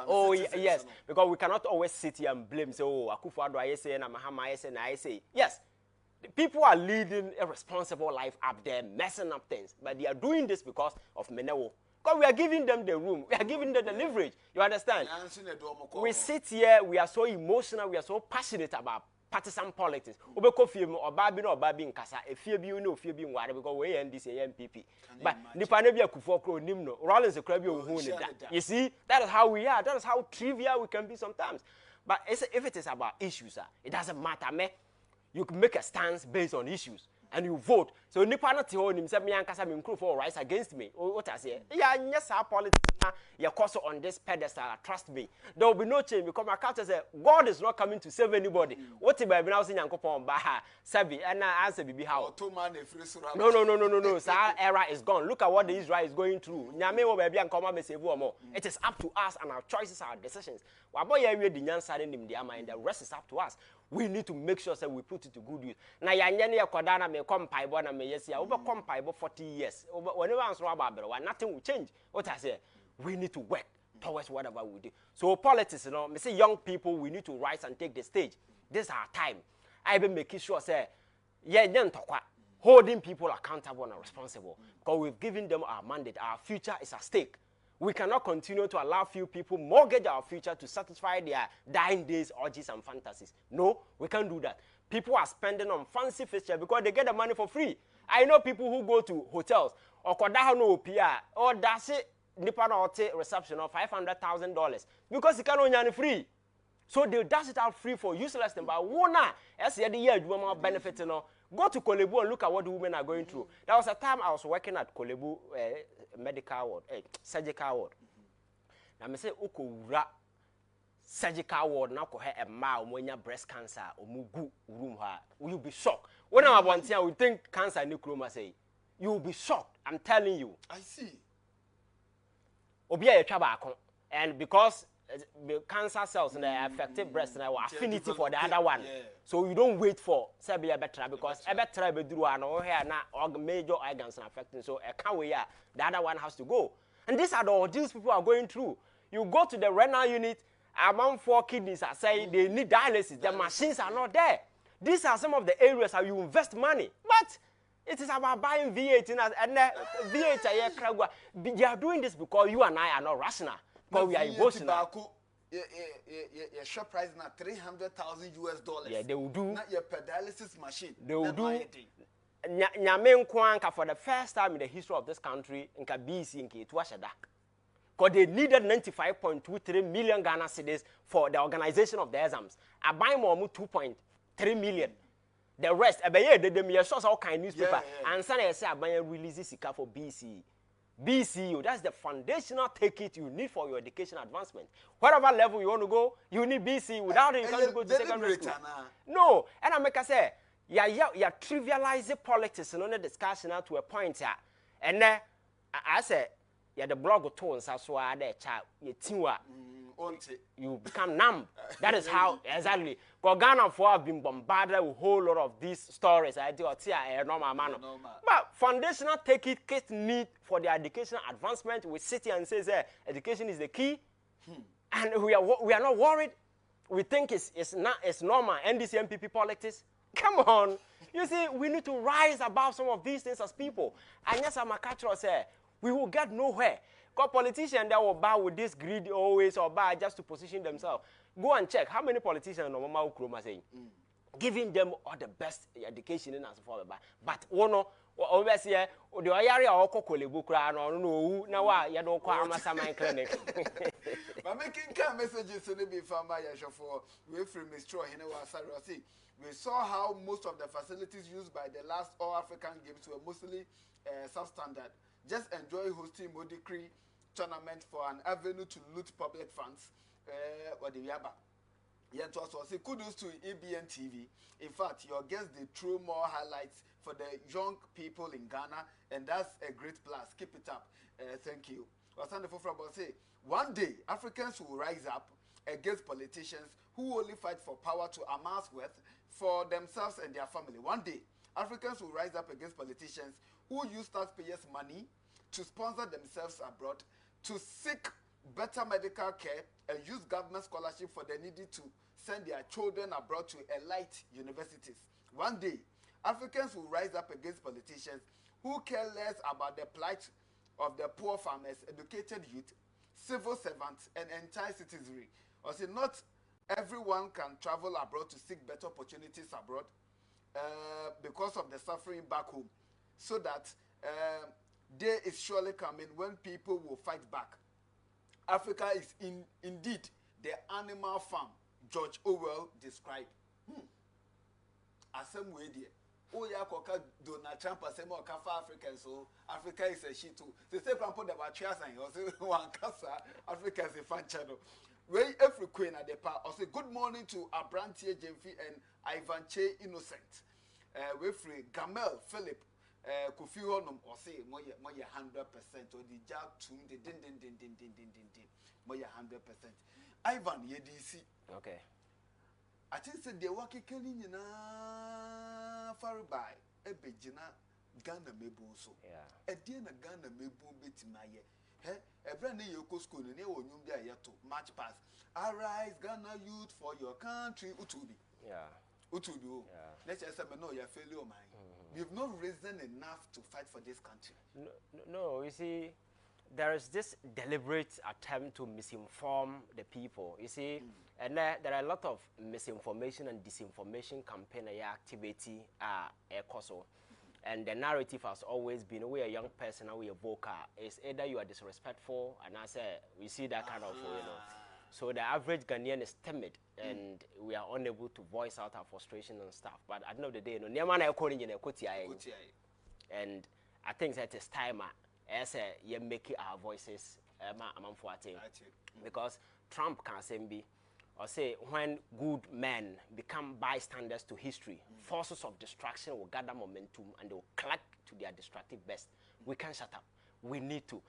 Oh yes, because we cannot always sit here and blame. So Akufo-Addo I say na Mahama I say na I say yes. People are leading a responsible life up there, messing up things, but they are doing this because of Menewo. Because we are giving them the room, we are giving them the leverage. You understand? We sit here, we are so emotional, we are so passionate about partisan politics. Obeko film or baby no baby in Kasa, a few you know, few being whatever because we end this MPP. But Nipanebia Kufoko Nimno, Rollins a Crabio who you see, that is how we are, that is how trivial we can be sometimes. But if it is about issues, it doesn't matter, me. You can make a stance based on issues and you vote. So nipa na te ho nim say me ankasa me nkru for rise against me. What I say? Yeah, yes, our politics na your course on this pedestal. Trust me. There will be no change because my culture say God is not coming to save anybody. What if Bible now say Nyankopon ba ha sabi and answer bibi how? No. Sir, era is gone. Look at what the Israel is going through. Nyame wo baby ankoma me save more. It is up to us and our choices, our decisions. Wabo ye we di nyansa nim di ama and the rest is up to us. We need to make sure that we put it to good use. Na yanye ne yakoda na me compaibo na me yes ya over compaibo 40 years. Whenever answer about nothing will change. What I say, we need to work towards whatever we do. So politics, you know, me say young people, we need to rise and take the stage. This is our time. I been making sure say, holding people accountable and responsible. Because we've given them our mandate. Our future is at stake. We cannot continue to allow few people mortgage our future to satisfy their dying days, urges, and fantasies. No, we can't do that. People are spending on fancy fixtures because they get the money for free. I know people who go to hotels or kodaho no PR or that's it nipa na reception of $500,000 because it can only free. So they dash it out free for useless thing. But wona as the year you more benefit, you know. Go to Kolebu and look at what the women are going through. There was a time I was working at Kolebu medical ward, surgical ward. Now I say ukura surgical ward now ko a mile when you breast cancer or mugu room ha. Will you be shocked? When I'm one thing, we think cancer ni kroma say. You will be shocked. I'm telling you. I see. Obia ye and because the cancer cells and the affected breast and our affinity for the other one. Yeah. So you don't wait for Sabia better because a better be do and or here now major organs are affecting. So a can we the other one has to go. And these are the ordeals people are going through. You go to the renal unit, among 4 kidneys are saying they need dialysis. The machines are not there. These are some of the areas how you invest money. But it is about buying V8 and V8 they are doing this because you and I are not rational. But we are emotional. Your shop price now $300,000. Yeah, they will do. Not your dialysis machine. They will do. Nyame Nkwanka for the first time in the history of this country in BC in Kitwashada. Because they needed 95.23 million Ghana cedis for the organization of the exams. I buy more 2.3 million. The rest, they source all kind of newspaper. And some say I buy releases for BC. BCU, that's the foundational ticket you need for your education advancement. Whatever level you want to go, you need BCU. Without it, you can't go to secondary school. No, and I make I say, you're trivializing politics and only discussion now to a point here. And then I say, yeah, the blog tones as well, there, child, you become numb. That is how exactly. Because Ghana have been bombarded with a whole lot of these stories. I do a normal manner. But foundational take it need for the educational advancement. We sit here and say education is the key, and we are not worried. We think it's normal. NDC MPP politics. Come on, you see, we need to rise above some of these things as people. And yes, I'm a cultural say we will get nowhere. Because politicians that will bow with this greed always or bow just to position themselves. Go and check how many politicians no mama Ukroma saying. Giving them all the best education and so forth. But one always here the area or Kolebu Kran or no now you don't call Amasaman clinic. But making kind messages to be found by for we from Mr. Hinawasarasi. We saw how most of the facilities used by the last All African Games were mostly substandard. Just enjoy hosting Modicree tournament for an avenue to loot public funds. What do we have? Yeah, to also say kudos to EBN TV. In fact, your guests they throw more highlights for the young people in Ghana, and that's a great plus. Keep it up. Thank you. Say, one day, Africans will rise up against politicians who only fight for power to amass wealth for themselves and their family. One day, Africans will rise up against politicians who use taxpayers' money to sponsor themselves abroad, to seek better medical care, and use government scholarship for the needy to send their children abroad to elite universities. One day, Africans will rise up against politicians who care less about the plight of the poor farmers, educated youth, civil servants, and entire citizenry. Or say, not everyone can travel abroad to seek better opportunities abroad because of the suffering back home. So that day is surely coming when people will fight back. Africa is indeed the animal farm George Orwell described. Asem way there. Oh yeah, koka Donald Trump asem o kafa Africans, so Africa is a shit too. They say pampo the batria sign or say one kasa Africa is a fan channel. Way every queen at the part. Or say good morning to Abrantie Jemfi and Ivan Che Innocent. We free Gamel Philip Kofi Honum or say moye 100% or the jack tune the din moye 100%. Ivan Yedisi. Okay. I think that they work killing far by a bejina Ghana mebo so. Yeah. A dear Ghana mebo bit my year. A brand new Yoko school in your Numbia yato March pass. Arise, Ghana youth for your country, Utubi. Yeah. Utubi. Yeah. Let's just say, no, you're failure, man. You've not risen enough to fight for this country. No, you see, there is this deliberate attempt to misinform the people. You see, and there are a lot of misinformation and disinformation campaign activity also. And the narrative has always been, we are a young person and we are vocal. It's either you are disrespectful, and I say we see that kind of, you know. So the average Ghanaian is timid, and we are unable to voice out our frustration and stuff. But at the end of the day, and I think that it's time as you make our voices because Trump can say be or say when good men become bystanders to history, forces of destruction will gather momentum and they will clack to their destructive best. We can't shut up. We need to.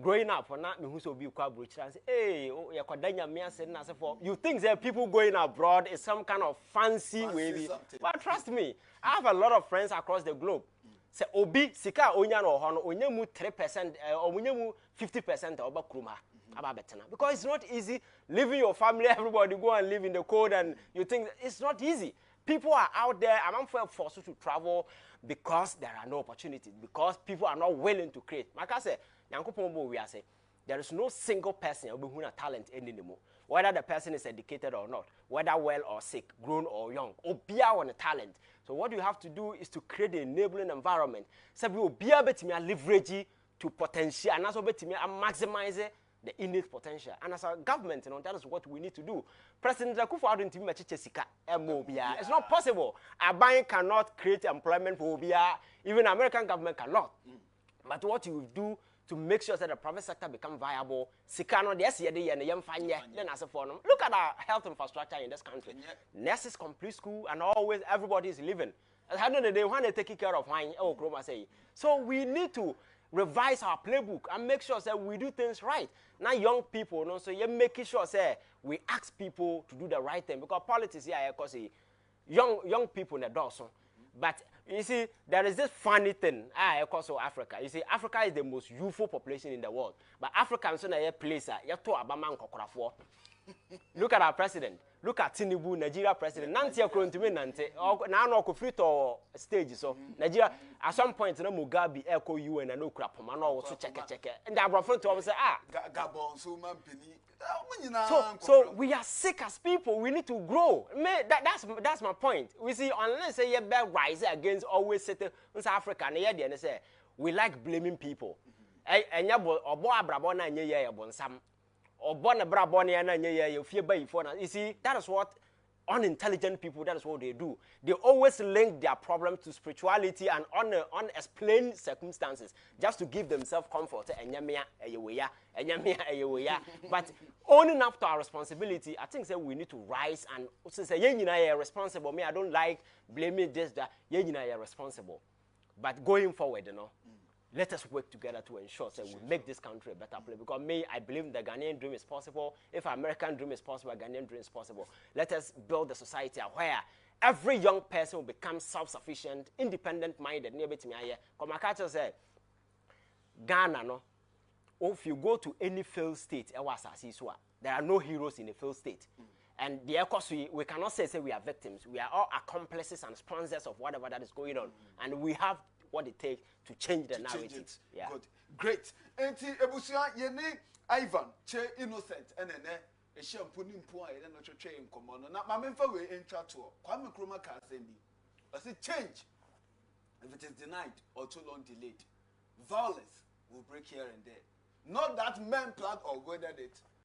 Growing up, for not me who so be and say, hey, you think that people going abroad is some kind of fancy way. But trust me, I have a lot of friends across the globe. Say obi sika onya no ho no onya mu 3% or onya mu 50% oba kruma aba betena, because it's not easy leaving your family, everybody go and live in the cold, and you think it's not easy. People are out there, I'm forced to travel because there are no opportunities, because people are not willing to create. Like I said, we are saying there is no single person who has talent anymore. Whether the person is educated or not, whether well or sick, grown or young, or be on a talent. So what you have to do is to create the enabling environment. So we will be able to leverage to potential and also to maximize the innate potential. And as a government, that is what we need to do. President Akufo-Addo didn't make sika MOBIA. It's not possible. Aban cannot create employment for OBIA. Even American government cannot. But what you do to make sure that the private sector become viable, look at our health infrastructure in this country. Nurses complete school and always everybody is living. At the end of the day, when they take care of wine, so we need to revise our playbook and make sure that we do things right. Now young people, so you're making sure that we ask people to do the right thing, because politics here, because young people in the door. But you see, there is this funny thing, across Africa. You see, Africa is the most youthful population in the world. But Africans in a place, look at our president. Look at Tinubu, Nigeria president. Nanti akontumi nante. Na no ko free to stage so. Nigeria at some point na Mugabe eko UN na no kura poma na wo so check. And abrofo to say Gabon so man pini. So we are sick as people. We need to grow. That's my point. We see, unless say you better rise against always sitting in South Africa and here they say we like blaming people. And obo abrabo na nye ye bonsam. You see, that is what unintelligent people, that is what they do. They always link their problems to spirituality and unexplained circumstances just to give themselves comfort. But owning up to our responsibility, I think that we need to rise and say, responsible. Me, I don't like blaming this, that. You're responsible. But going forward, let us work together to ensure that we make this country a better place. Because I believe the Ghanaian dream is possible. If American dream is possible, Ghanaian dream is possible. Let us build a society where every young person will become self-sufficient, independent-minded. Come say, Ghana, no. If you go to any failed state, there are no heroes in a failed state. And of course, we cannot say we are victims. We are all accomplices and sponsors of whatever that is going on. And we have what it takes to change the narrative. Yeah. Good. Great. Enti ebusia yene Ivan che innocent enene e shampoo ni mpo aye na twetwe nkomo no na mamemfa we entwa to Kwame Nkrumah ka asem bi. I say change if it is denied or too long delayed, violence will break here and there. Not that men planned or weathered it,